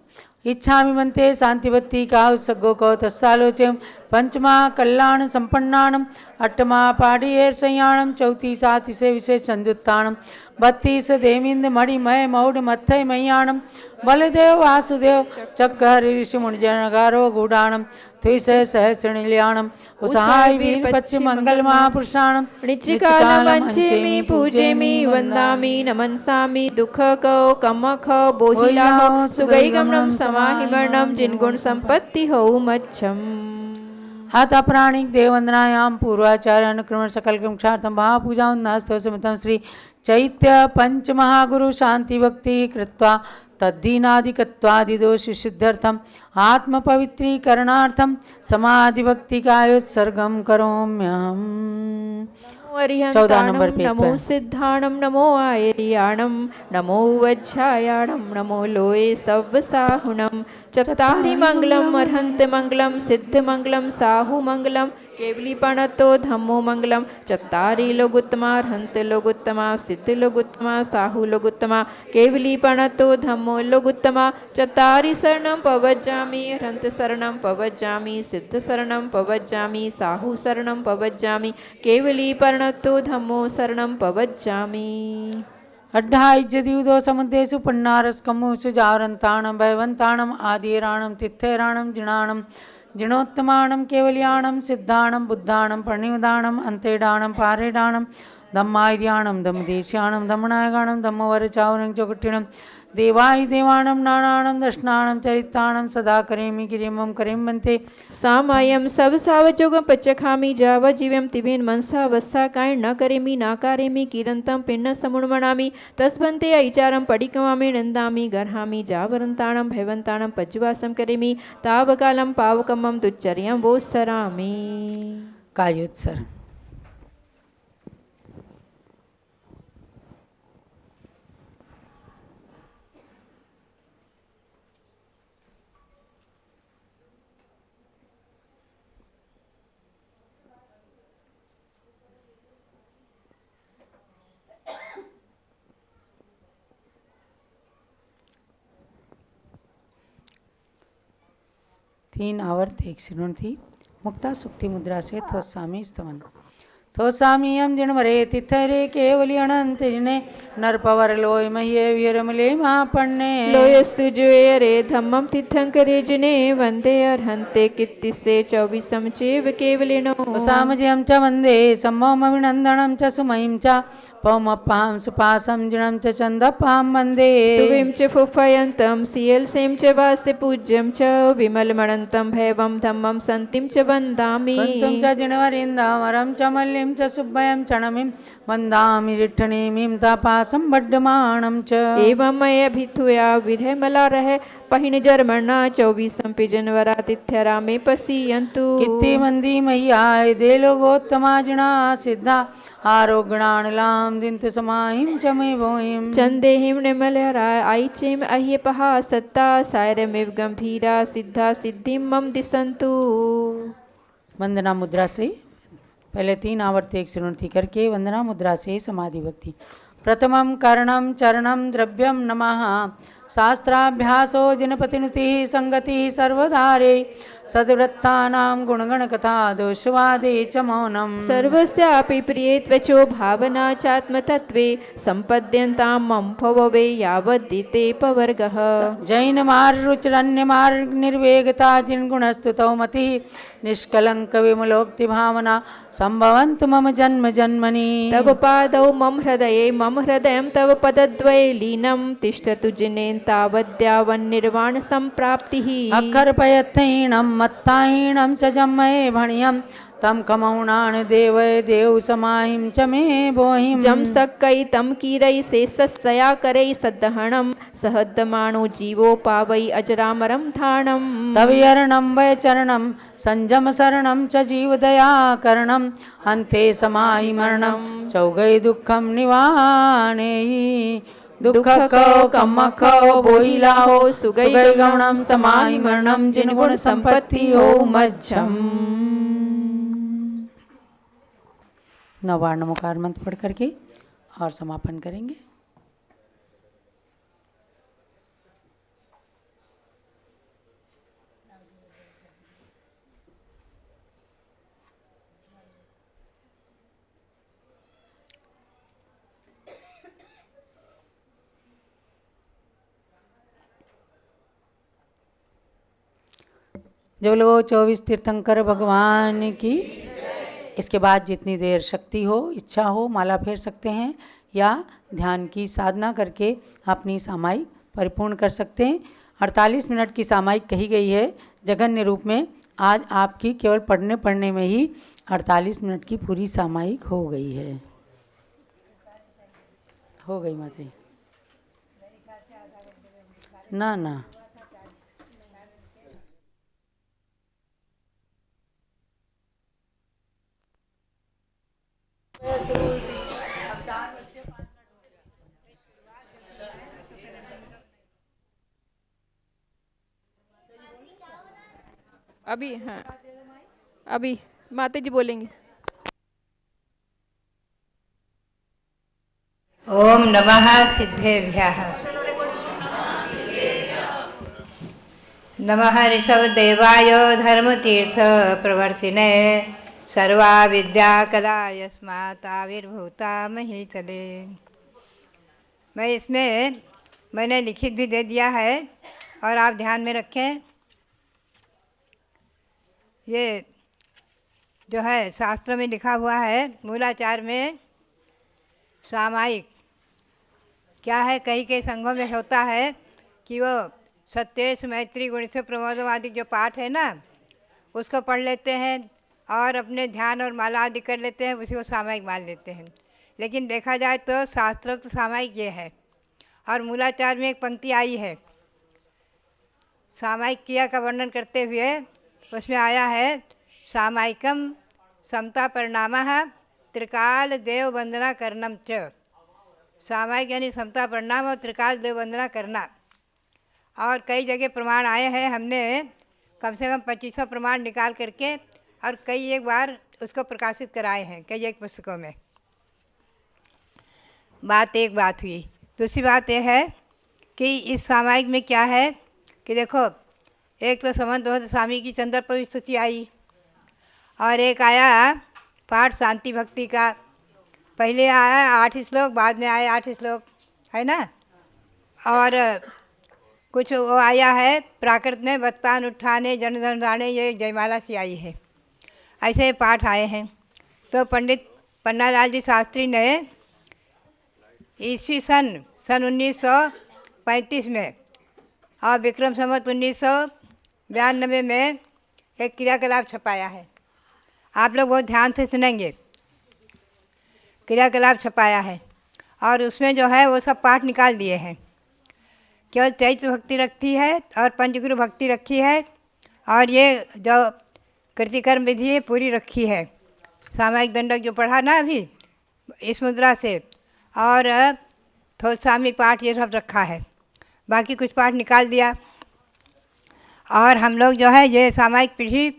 इच्छामि बनते शांतिवत्ती का सग्गो को तस्सालोचयम पंचमा कल्याण संपन्नानम अट्टमा पाड़ीयर संयाणम चौथी साथी से विशेष संयुत्तानम 32 देमिंद मणिमय मौढ़ मत्थय मयाणम बलदेव वासुदेव चक्कर ऋषि मुनिजनगारो गूढ़ाणम थुसे सहस्रनिलयाणम उसाय वीर पश्चिम मंगल महापुरुषाणम निचिकालम अंचेमि पूजेमि वंदामि नमनसामि दुख को कमख बोहिलाहो सुगैगमनम समाहिमरणम जिनगुण संपत्ति हो मच्छम। हाथा प्राणिक देववंदनायाम पूर्वाचार्य अनुक्रमण सकल क्रमक्षार्थम महापूजा नास्तव समितम श्री चैत्य पंच महागुरु शांति भक्ति कृत्वा तद्दीनादिकत्वादिदोष सिद्ध्यर्थम आत्म पवित्रीकरणार्थम समाधि भक्ति कायोत्सर्गम करोम्यहम्। 14 नंबर पेज नमो सिद्धाणम नमो आयर्याणम नमो वज्रायाणम नमो लोये सव्वसाहुणम चत्तारि मंगलम अर्हन्त मंगलम सिद्ध मंगलम साहु मंगलम केवली पणतो धम्मो मंगलम चत्तारि लोगुत्तमा अर्हन्त लोगुत्तमा सिद्ध लोगुत्तमा साहु लोगुत्तमा केवली पणतो धम्मो लोगुत्तमा चत्तारि शरणं पवज्जामि अर्हन्त शरणं पवज्जामि सिद्ध शरणं पवज्जामि साहु शरणं पवज्जामि केवली पर्णतो धम्मो शरणं पवज्जामि। अड्ढाइज्जदीउदो समुद्रेषु पुण्णारस्कमुषु जावरन्ताणं भयवन्ताणम् आदिराणं तिथैराणं जिणाणं जिणोत्तमाणं केवल्याणं सिद्धाणं बुद्धाणं प्रणिवदाणं अन्तेडाणं पारेडाणं धम्मार्याणं धम्मदेश्याणं धम्मनायगाणं धम्मवरचावनं चौकट्टिणं देवाय देवाणं नाणाणं दर्शनाणं चरिताणं सदा करेमि गिरिमं करेम बनते सामायम सब सावजोगम पच्चखामी जाव जीवम तिबेन मनसा वस्सा काय न करेमि नाकारेमि किरंतम पिन्न समुणमणामि तस्बन्ते ऐचारम पडिकमामि नंदामि गर्हामि जावरंताणं भयवंताणं पज्जवासं करेमि तावकालं पावकमं दुच्चर्यं वोत्सरामि। कायोत्सर। तीन आवर्त एक शिरोण थी मुक्ता सुक्ति मुद्रा से थोसामी स्तवन थोसामी हम जिणमरे तिथरे केवली अनंत जिने नरपवर लोय मह्ये वीरमले महापण्णे लोयस्तुजये रे धम्मं तीर्थंकरे जिने वंदे अर्हन्ते कीर्तिस्ते 24 चेव केवलिनो सामजयं च वन्दे सम्मोम अभिनन्दनं च सुमयिं च पौमप्पां सुपासं जिणं च चन्दप्पां वन्दे सुविं च फुफयन्तं सियलसें च वास्य पूज्यं च विमलमणन्तं भैवं धम्मं सन्तिं च वन्दामि कुन्तं च जिणवरिन्दमरं च मल्लिं च सुब्बयं चणमिं वन्दामि रिट्ठणीमिं तापासं वड्डमाणं च एवं मय अभिथुया विरहमला रह पहिन जर्मणा 24 जनवरा तिथ्यरा में पसीयन्तु कित्ती मंदी मैयाय दे लोगोत्तमा जिणा सिद्धा आरोगणानलाम दिन्तु समाहिं च मे भोहिं चंदेहिं निर्मलरा आइचेम अह्यपहा सत्ता सायरमेव गंभीरा सिद्धा सिद्धिं मम दिसन्तु। वंदना मुद्रा से पहले 3 आवर्त एक श्रृणति करके वंदना मुद्रा से समाधि भक्ति। प्रथमं करणं चरणं द्रव्यं नमः शास्त्राभ्यासो जिनपतिनुतिः संगतिः सर्वधारे सद्वृत्तानां गुणगणकथा दोषवादे च मौनम् सर्वस्यापि प्रिये त्वचो भावना चात्मतत्त्वे सम्पद्यन्तां मम भववे यावद्दिते पवर्गः जैनमार्रुचिरन्यमार्ग निर्वेगता जिन्गुणस्तुतौ मतिः निष्कलंक विमलोक्ति भावना संभवन्तु मम जन्म जन्मनि तव पादौ मम हृदयं तव पदद्वये लीनं तिष्ठतु जिनेन तावद्यावन्निर्वाण सम्प्राप्तिः अक्षरपयत्थहीनं मत्ताहीनं च जम्मये भणियं तम कमौणान देवय देव समाहिं च मे बोहिं जम सक्कै तम कीरै शेषस्या करै सद्दहणं सहद्दमानो जीवो पावै अजरामरं धारणं तवियर्णं वय चरणं संजम शरणं च जीवदयाकरणं अन्ते समाहि मरणं चौगै दुःखं निवारणेहि दुख कौ कमखौ बोहिलाहो सुगै गमनं समाहि मरणं जिनगुण संपत्ति हो मज्जम। नवार्ण नमोकार मंत्र पढ़ करके और समापन करेंगे। जो लोग 24 तीर्थंकर भगवान की। इसके बाद जितनी देर शक्ति हो, इच्छा हो, माला फेर सकते हैं या ध्यान की साधना करके अपनी सामायिक परिपूर्ण कर सकते हैं। 48 मिनट की सामायिक कही गई है जगन्य रूप में। आज आपकी केवल पढ़ने में ही 48 मिनट की पूरी सामायिक हो गई है। हो गई माता जी? ना ना, अभी हाँ, अभी माता जी बोलेंगे। ओम नमः सिद्धेभ्यः। नमः ऋषभदेवाय धर्मतीर्थ प्रवर्तिने सर्वा विद्या कला यस्मात् आविर्भूता महीतले। मैं इसमें मैंने लिखित भी दे दिया है और आप ध्यान में रखें। ये जो है शास्त्र में लिखा हुआ है, मूलाचार में सामायिक क्या है। कई कई संघों में होता है कि वो सत्येश मैत्री गुणित प्रमोदम आदि जो पाठ है ना, उसको पढ़ लेते हैं और अपने ध्यान और माला आदि कर लेते हैं, उसी को सामायिक मान लेते हैं। लेकिन देखा जाए तो शास्त्रोक्त सामायिक ये है। और मूलाचार में एक पंक्ति आई है सामायिक क्रिया का वर्णन करते हुए, उसमें आया है सामायिकम समता परिणामः त्रिकाल देव वंदना करनम च। सामायिक यानी समता प्रणाम और त्रिकाल देव वंदना करना। और कई जगह प्रमाण आए हैं, हमने कम से कम 2500 प्रमाण निकाल करके और कई एक बार उसको प्रकाशित कराए हैं कई एक पुस्तकों में। एक बात हुई। दूसरी बात यह है कि इस सामायिक में क्या है कि देखो, एक तो समंत स्वामी की चंद्र पर स्तुति आई और एक आया पाठ शांति भक्ति का। पहले आया 8 श्लोक, बाद में आए 8 श्लोक, है ना। और कुछ वो आया है प्राकृत में बत्तान उठाने जन धन दाने, ये जयमाला सी आई है। ऐसे पाठ आए हैं। तो पंडित पन्नालाल जी शास्त्री ने ईस्वी सन 1935 में और विक्रम संवत 1992 में एक क्रियाकलाप छपाया है। आप लोग बहुत ध्यान से सुनेंगे। क्रियाकलाप छपाया है और उसमें जो है वो सब पाठ निकाल दिए हैं। केवल चैत्र भक्ति रखी है और पंचगुरु भक्ति रखी है और ये जो कृतिकर्म विधि है पूरी रखी है। सामायिक दंडक जो पढ़ा ना अभी इस मुद्रा से, और थोसामी पाठ ये सब रखा है। बाकी कुछ पाठ निकाल दिया। और हम लोग जो है ये सामायिक पीढ़ी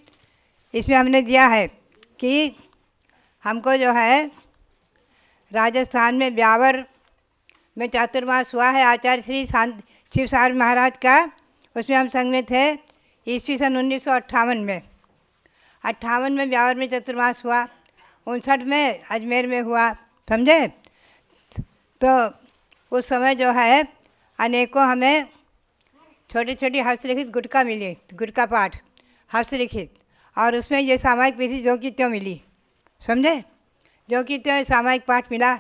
इसमें हमने दिया है कि हमको जो है राजस्थान में ब्यावर में चातुर्मास हुआ है आचार्य श्री शिव सागर महाराज का। उसमें हम संग में थे ईस्वी सन 1958 में। 58 में ब्यावर में चतुर्मास हुआ, 59 में अजमेर में हुआ, समझे। तो उस समय जो है अनेकों हमें छोटी छोटी हस्तलिखित गुटका मिली, गुटका पाठ हस्तलिखित, और उसमें ये सामायिक विधि जो कि त्यों मिली, समझे। जो कि त्यों सामायिक पाठ मिला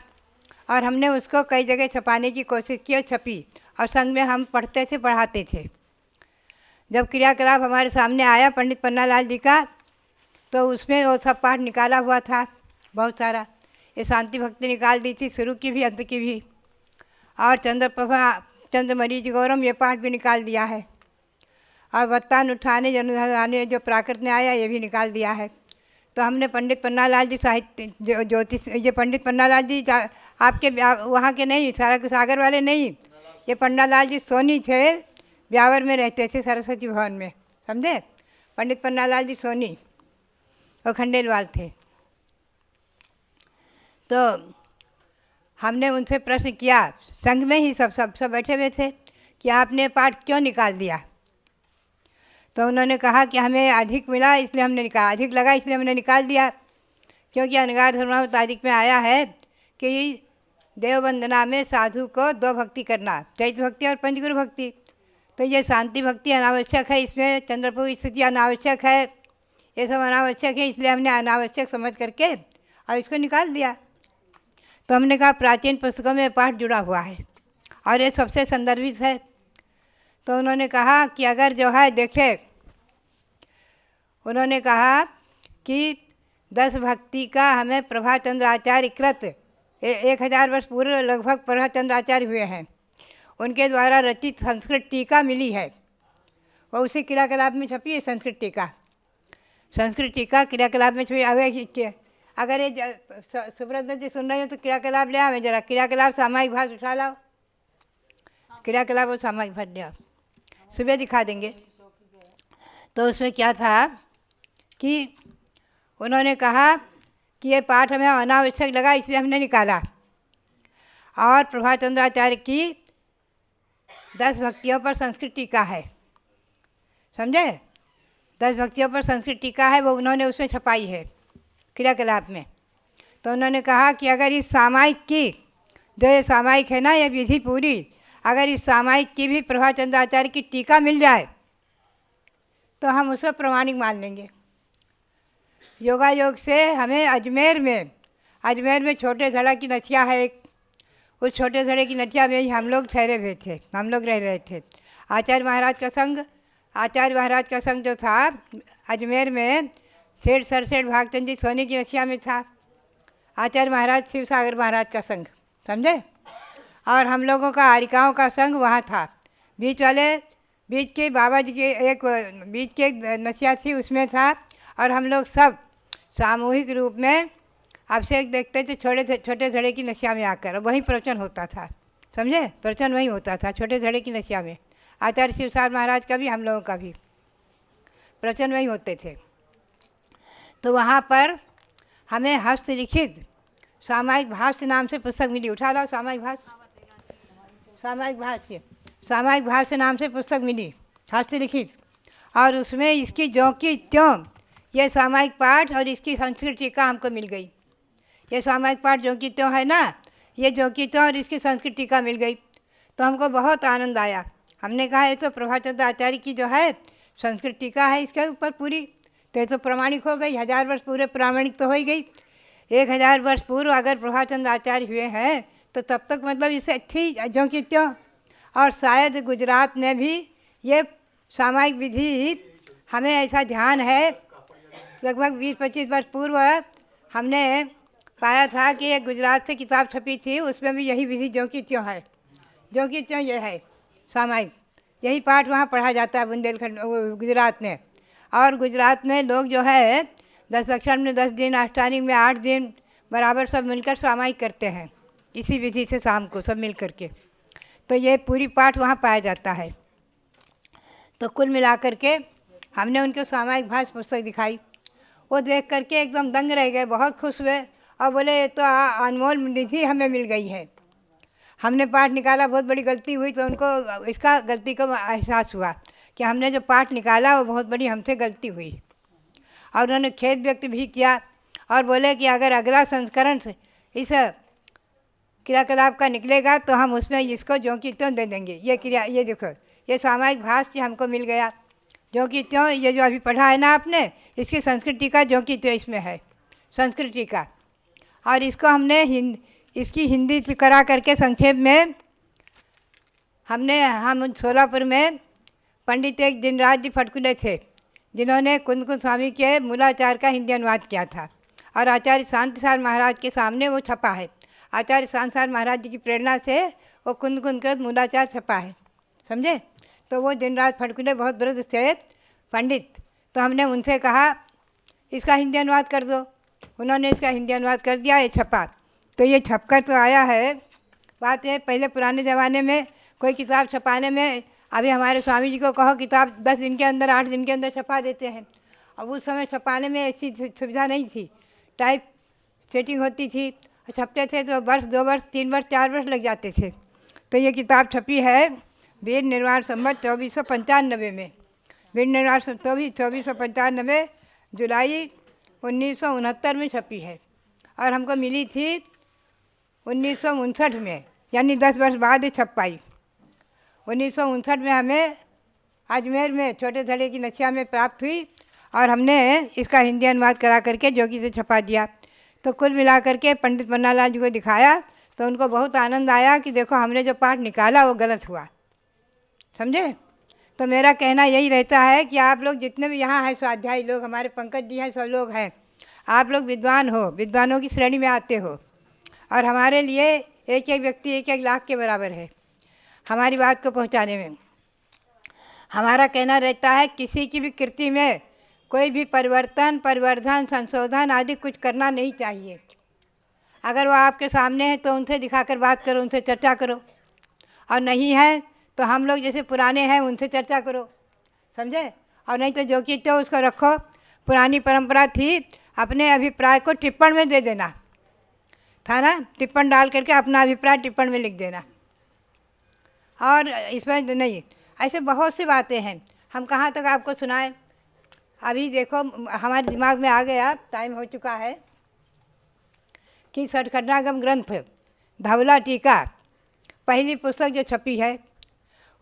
और हमने उसको कई जगह छपाने की कोशिश की और छपी और संग में हम पढ़ते थे, पढ़ाते थे। जब क्रियाकलाप हमारे सामने आया पंडित पन्नालाल जी का, तो उसमें वो सब पाठ निकाला हुआ था बहुत सारा। ये शांति भक्ति निकाल दी थी, शुरू की भी अंत की भी, और चंद्रमणि जी गौरम ये पाठ भी निकाल दिया है। और वत्तान उठाने जनुधाने जो प्राकृत में आया ये भी निकाल दिया है। तो हमने पंडित पन्नालाल जी साहित्य ज्योतिष, ये पंडित पन्नालाल जी आपके वहाँ के नहीं, सागर वाले नहीं, ये पन्नालाल जी सोनी थे, ब्यावर में रहते थे सरस्वती भवन में, समझे। पंडित पन्नालाल जी सोनी और खंडेलवाल थे। तो हमने उनसे प्रश्न किया, संघ में ही सब बैठे हुए थे, कि आपने पाठ क्यों निकाल दिया। तो उन्होंने कहा कि हमें अधिक मिला इसलिए हमने निकाला, अधिक लगा इसलिए हमने निकाल दिया। क्योंकि अनगार धर्मावतारिक में आया है कि देव वंदना में साधु को 2 भक्ति करना, चैत्र भक्ति और पंचगुरु भक्ति। तो ये शांति भक्ति अनावश्यक है, इसमें चंद्रप्रभु स्थिति अनावश्यक है, ये सब अनावश्यक है, इसलिए हमने अनावश्यक समझ करके और इसको निकाल दिया। तो हमने कहा प्राचीन पुस्तकों में पाठ जुड़ा हुआ है और ये सबसे संदर्भित है। तो उन्होंने कहा कि अगर जो है देखे, उन्होंने कहा कि 10 भक्ति का हमें प्रभाचंद्र आचार्य कृत 1000 वर्ष पूर्व लगभग प्रभाचंद्र आचार्य हुए हैं, उनके द्वारा रचित संस्कृत टीका मिली है, वो उसी क्रियाकलाप में छपी है। संस्कृत टीका क्रियाकलाप में छपी। अगर ये सुब्रत जी सुन रहे हो तो क्रियाकलाप ले आओ जरा, क्रियाकलाप सामायिक भाष उठा लाओ, क्रियाकलाप और सामायिक भाष ले आओ, सुबह दिखा देंगे। तो उसमें क्या था कि उन्होंने कहा कि ये पाठ हमें अनावश्यक लगा, इसलिए हमने निकाला। और प्रभाचंद्राचार्य की 10 भक्तियों पर संस्कृत टीका है, समझे, 10 भक्तियों पर संस्कृत टीका है, वो उन्होंने उसमें छपाई है क्रियाकलाप में। तो उन्होंने कहा कि अगर इस सामायिक की, जो ये सामायिक है ना ये विधि पूरी, अगर इस सामायिक की भी प्रभाचंद्राचार्य की टीका मिल जाए तो हम उसको प्रमाणिक मान लेंगे। योगायोग से हमें अजमेर में छोटे धड़ा की नथिया है एक, उस छोटे धड़े की नथिया में ही हम लोग ठहरे हुए थे, हम लोग रह रहे थे। आचार्य महाराज का संघ जो था अजमेर में, सेठ सरसेठ भागचंद जी सोनी की नथिया में था आचार्य महाराज शिव सागर महाराज का संघ, समझे। और हम लोगों का आरिकाओं का संघ वहाँ था। बीच के बाबा जी के बीच के एक नथिया थी उसमें था, और हम लोग सब सामूहिक रूप में अभिषेक देखते थे छोटे धड़े की नशिया में आकर, वहीं प्रवचन होता था, समझे, प्रवचन वहीं होता था छोटे धड़े की नशिया में। आचार्य शिवसार महाराज का भी हम लोगों का भी प्रवचन वहीं होते थे। तो वहाँ पर हमें हस्तलिखित सामायिक भाष्य नाम से पुस्तक मिली, उठा लो सामायिक भाष्य नाम से पुस्तक मिली हस्तलिखित, और उसमें इसकी ज्यों की त्यों ये सामायिक पाठ और इसकी संस्कृत टीका हमको मिल गई। ये सामायिक पाठ ज्यों की त्यों है ना, ये ज्यों की त्यों और इसकी संस्कृत टीका मिल गई। तो हमको बहुत आनंद आया। हमने कहा ये तो प्रभाचंद्र आचार्य की जो है संस्कृत टीका है इसके ऊपर पूरी, तो ये तो प्रमाणिक हो गई, 1000 वर्ष पूरे प्रमाणिक तो हो ही गई। 1000 वर्ष पूर्व अगर प्रभाचंद्र आचार्य हुए हैं तो तब तक मतलब इसे थी ज्यों की त्यों। और शायद गुजरात में भी ये सामायिक विधि, हमें ऐसा ध्यान है लगभग 20-25 वर्ष पूर्व हमने पाया था कि एक गुजरात से किताब छपी थी, उसमें भी यही विधि ज्यों की त्यों है, ज्यों की त्यों ये है सामायिक, यही पाठ वहाँ पढ़ा जाता है बुंदेलखंड गुजरात में। और गुजरात में लोग जो है 10 लक्षण में 10 दिन, अष्टांगिक में 8 दिन बराबर सब मिलकर सामायिक करते हैं इसी विधि से शाम को सब मिल करके। तो ये पूरी पाठ वहाँ पाया जाता है। तो कुल मिलाकर के हमने उनको सामायिक भाष्य पुस्तक दिखाई, वो देख करके एकदम दंग रह गए, बहुत खुश हुए और बोले ये तो अनमोल निधि हमें मिल गई है। हमने पाठ निकाला, बहुत बड़ी गलती हुई, तो उनको इसका गलती का एहसास हुआ कि हमने जो पाठ निकाला वो बहुत बड़ी हमसे गलती हुई। और उन्होंने खेद व्यक्त भी किया और बोले कि अगर अगला संस्करण से इस क्रियाकलाप का निकलेगा तो हम उसमें इसको ज्यों की त्यों दे देंगे। ये देखो ये सामायिक भाष्य हमको मिल गया ज्यों की त्यों, ये जो अभी पढ़ा है ना आपने, इसकी संस्कृत टीका ज्यों की त्यों इसमें है संस्कृत टीका। और इसको हमने इसकी हिंदी करा करके संक्षेप में हम सोलापुर में पंडित एक दिनराज जी फटकुले थे जिन्होंने कुंद स्वामी के मूलाचार का हिंदी अनुवाद किया था, और आचार्य शांतिसार महाराज के सामने वो छपा है। आचार्य शांतिसार महाराज जी की प्रेरणा से वो कुंद कृत मूलाचार छपा है, समझे। तो वो दिनराज फटकुले बहुत वृद्ध थे पंडित, तो हमने उनसे कहा इसका हिंदी अनुवाद कर दो। उन्होंने इसका हिंदी अनुवाद कर दिया, ये छपा। तो ये छपकर तो आया है। बात है पहले पुराने ज़माने में कोई किताब छपाने में, अभी हमारे स्वामी जी को कहो किताब 10 दिन के अंदर 8 दिन के अंदर छपा देते हैं। अब उस समय छपाने में ऐसी सुविधा नहीं थी, टाइप सेटिंग होती थी, छपते थे तो वर्ष 2 वर्ष 3 वर्ष 4 वर्ष लग जाते थे। तो ये किताब छपी है वीर निर्वाण संवत 2495 में, वीर निर्वाण 2495 जुलाई 1969 में छपी है, और हमको मिली थी 1959 में, यानी 10 वर्ष बाद छप पाई। 1959 में हमें अजमेर में छोटे धड़े की नक्शा में प्राप्त हुई और हमने इसका हिंदी अनुवाद करा करके जोगी से छपा दिया। तो कुल मिला करके पंडित पन्नालाल जी को दिखाया तो उनको बहुत आनंद आया कि देखो हमने जो पाठ निकाला वो गलत हुआ, समझे। तो मेरा कहना यही रहता है कि आप लोग जितने भी यहाँ हैं स्वाध्यायी लोग, हमारे पंकज जी हैं, सब लोग हैं, आप लोग विद्वान हो, विद्वानों की श्रेणी में आते हो और हमारे लिए एक एक व्यक्ति 1-1 लाख के बराबर है हमारी बात को पहुँचाने में। हमारा कहना रहता है किसी की भी कृति में कोई भी परिवर्तन, परिवर्धन, संशोधन आदि कुछ करना नहीं चाहिए। अगर वो आपके सामने है तो उनसे दिखाकर बात करो, उनसे चर्चा करो, और नहीं है तो हम लोग जैसे पुराने हैं उनसे चर्चा करो, समझे। और नहीं तो जो कि तो उसको रखो। पुरानी परंपरा थी अपने अभिप्राय को टिप्पण में दे देना था ना, टिप्पण डाल करके अपना अभिप्राय टिप्पण में लिख देना। और इसमें नहीं, ऐसे बहुत सी बातें हैं, हम कहाँ तक आपको सुनाएं। अभी देखो हमारे दिमाग में आ गया, टाइम हो चुका है, कि सठखंडागम ग्रंथ धवला टीका पहली पुस्तक जो छपी है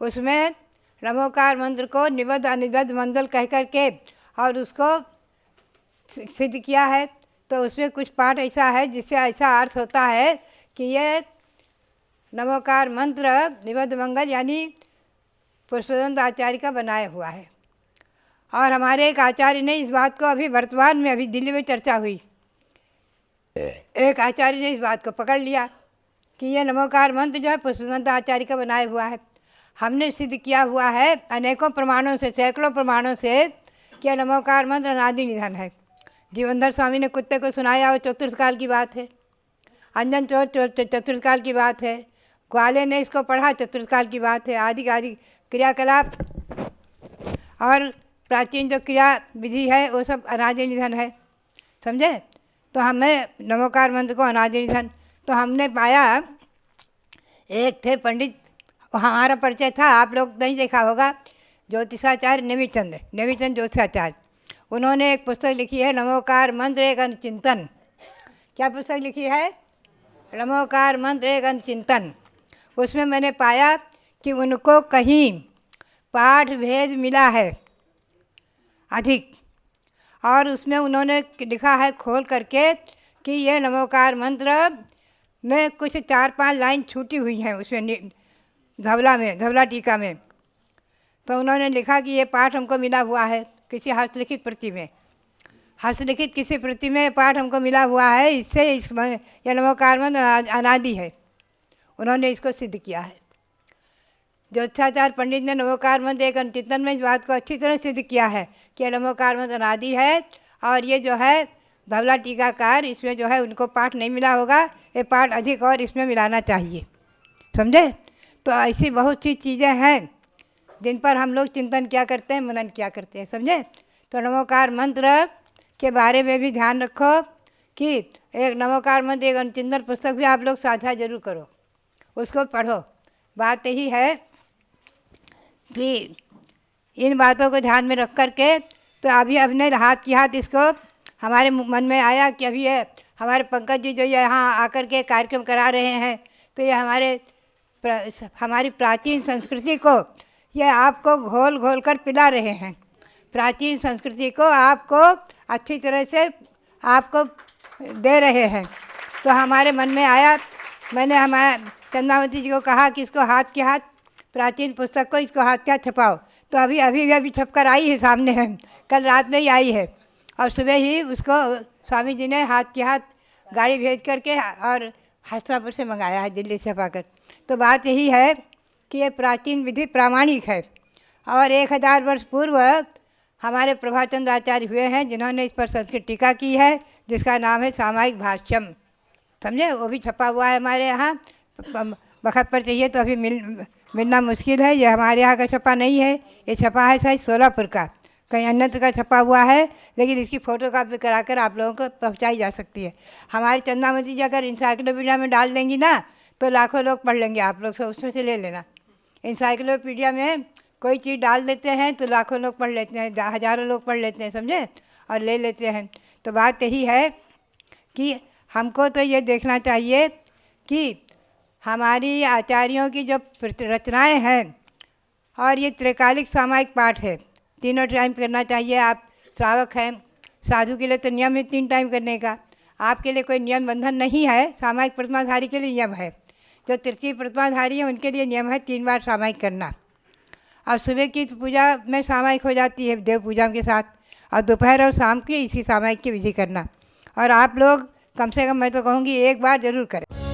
उसमें नमोकार मंत्र को निबद्ध अनिबद्ध मंडल कह कर के और उसको सिद्ध किया है। तो उसमें कुछ पाठ ऐसा है जिससे ऐसा अर्थ होता है कि ये नमोकार मंत्र निबद्ध मंगल यानी पुष्पदंत आचार्य का बनाया हुआ है। और हमारे एक आचार्य ने इस बात को अभी वर्तमान में अभी दिल्ली में चर्चा हुई, एक आचार्य ने इस बात को पकड़ लिया कि ये नमोकार मंत्र जो है पुष्पदंत आचार्य का बनाया हुआ है। हमने सिद्ध किया हुआ है अनेकों प्रमाणों से, सैकड़ों प्रमाणों से कि नमोकार मंत्र अनादि निधन है। जीवनधर स्वामी ने कुत्ते को सुनाया, वो चतुर्थ काल की बात है। अंजन चोर चतुर्थ काल की बात है। ग्वाले ने इसको पढ़ा, चतुर्थ काल की बात है। आदि आदि क्रियाकलाप और प्राचीन जो क्रिया विधि है वो सब अनादि निधन है, समझे। तो हमें नमोकार मंत्र को अनादि निधन, तो हमने पाया एक थे पंडित, हमारा परिचय था, आप लोग नहीं देखा होगा, ज्योतिषाचार्य नेमिचंद ज्योतिषाचार्य। उन्होंने एक पुस्तक लिखी है नमोकार मंत्र एक अनुचिंतन। क्या पुस्तक लिखी है? नमोकार मंत्र एक अनुचिंतन। उसमें मैंने पाया कि उनको कहीं पाठ भेद मिला है अधिक, और उसमें उन्होंने लिखा है खोल करके कि ये नमोकार मंत्र में कुछ 4-5 लाइन छूटी हुई हैं उसमें धवला टीका में। तो उन्होंने लिखा कि ये पाठ हमको मिला हुआ है किसी हस्तलिखित प्रति में, हस्तलिखित किसी प्रति में पाठ हमको मिला हुआ है, इससे यह नमोकार मंत्र अनादि है। उन्होंने इसको सिद्ध किया है। ज्योतिषाचार्य पंडित ने नमोकार मंत्र एक अनुचिंतन में इस बात को अच्छी तरह सिद्ध किया है कि नमोकार मंत्र अनादि है। और ये जो है धवला टीकाकार, इसमें जो है उनको पाठ नहीं मिला होगा, ये पाठ अधिक और इसमें मिलाना चाहिए, समझे। तो ऐसी बहुत सी चीज़ें हैं जिन पर हम लोग चिंतन क्या करते हैं, मनन क्या करते हैं, समझे। तो नमोकार मंत्र के बारे में भी ध्यान रखो कि एक नमोकार मंत्र एक अनुचिंतन पुस्तक भी आप लोग साझा जरूर करो, उसको पढ़ो। बात यही है कि इन बातों को ध्यान में रख कर के तो अभी अपने हाथ की हाथ इसको हमारे मन में आया कि अभी ये हमारे पंकज जी जो यहाँ आकर के कार्यक्रम करा रहे हैं, तो ये हमारी प्राचीन संस्कृति को ये आपको घोल घोल कर पिला रहे हैं। प्राचीन संस्कृति को आपको अच्छी तरह से आपको दे रहे हैं। तो हमारे मन में आया, मैंने हमारे चंद्रावती जी को कहा कि इसको हाथ के हाथ प्राचीन पुस्तक को इसको हाथ के हाथ छपाओ। तो अभी छप कर आई है, सामने है, कल रात में ही आई है। और सुबह ही उसको स्वामी जी ने हाथ के हाथ गाड़ी भेज करके और हस्तिनापुर से मंगाया है, दिल्ली से छपाकर। तो बात यही है कि ये प्राचीन विधि प्रामाणिक है। और 1000 वर्ष पूर्व हमारे प्रभाचंद्र आचार्य हुए हैं जिन्होंने इस पर संस्कृत टीका की है, जिसका नाम है सामायिक भाष्यम, समझे। वो भी छपा हुआ है हमारे यहाँ, बखत पर चाहिए तो अभी मिलना मुश्किल है। ये हमारे यहाँ का छपा नहीं है, ये छपा है शायद सोलापुर का, कहीं अन्यत्र का छपा हुआ है, लेकिन इसकी फ़ोटो कापी कराकर आप लोगों को पहुँचाई जा सकती है। हमारी चंद्रावती जी अगर इंसाइक्लोपीडिया में डाल देंगी ना तो लाखों लोग पढ़ लेंगे, आप लोग सब उसमें से ले लेना। इंसाइक्लोपीडिया में कोई चीज़ डाल देते हैं तो लाखों लोग पढ़ लेते हैं, हज़ारों लोग पढ़ लेते हैं, समझे, और ले लेते हैं। तो बात यही है कि हमको तो ये देखना चाहिए कि हमारी आचार्यों की जो रचनाएं हैं और ये त्रैकालिक सामायिक पाठ है, तीनों टाइम करना चाहिए। आप श्रावक हैं, साधु के लिए तो नियम है 3 टाइम करने का, आपके लिए कोई नियम बंधन नहीं है, सामायिक प्रतिमाधारी के लिए नियम है। जो तृतीय प्रतिमाधारी है उनके लिए नियम है 3 बार सामायिक करना। और सुबह की पूजा में सामायिक हो जाती है देव पूजा के साथ, और दोपहर और शाम की इसी सामायिक की विधि करना। और आप लोग कम से कम मैं तो कहूँगी 1 बार ज़रूर करें।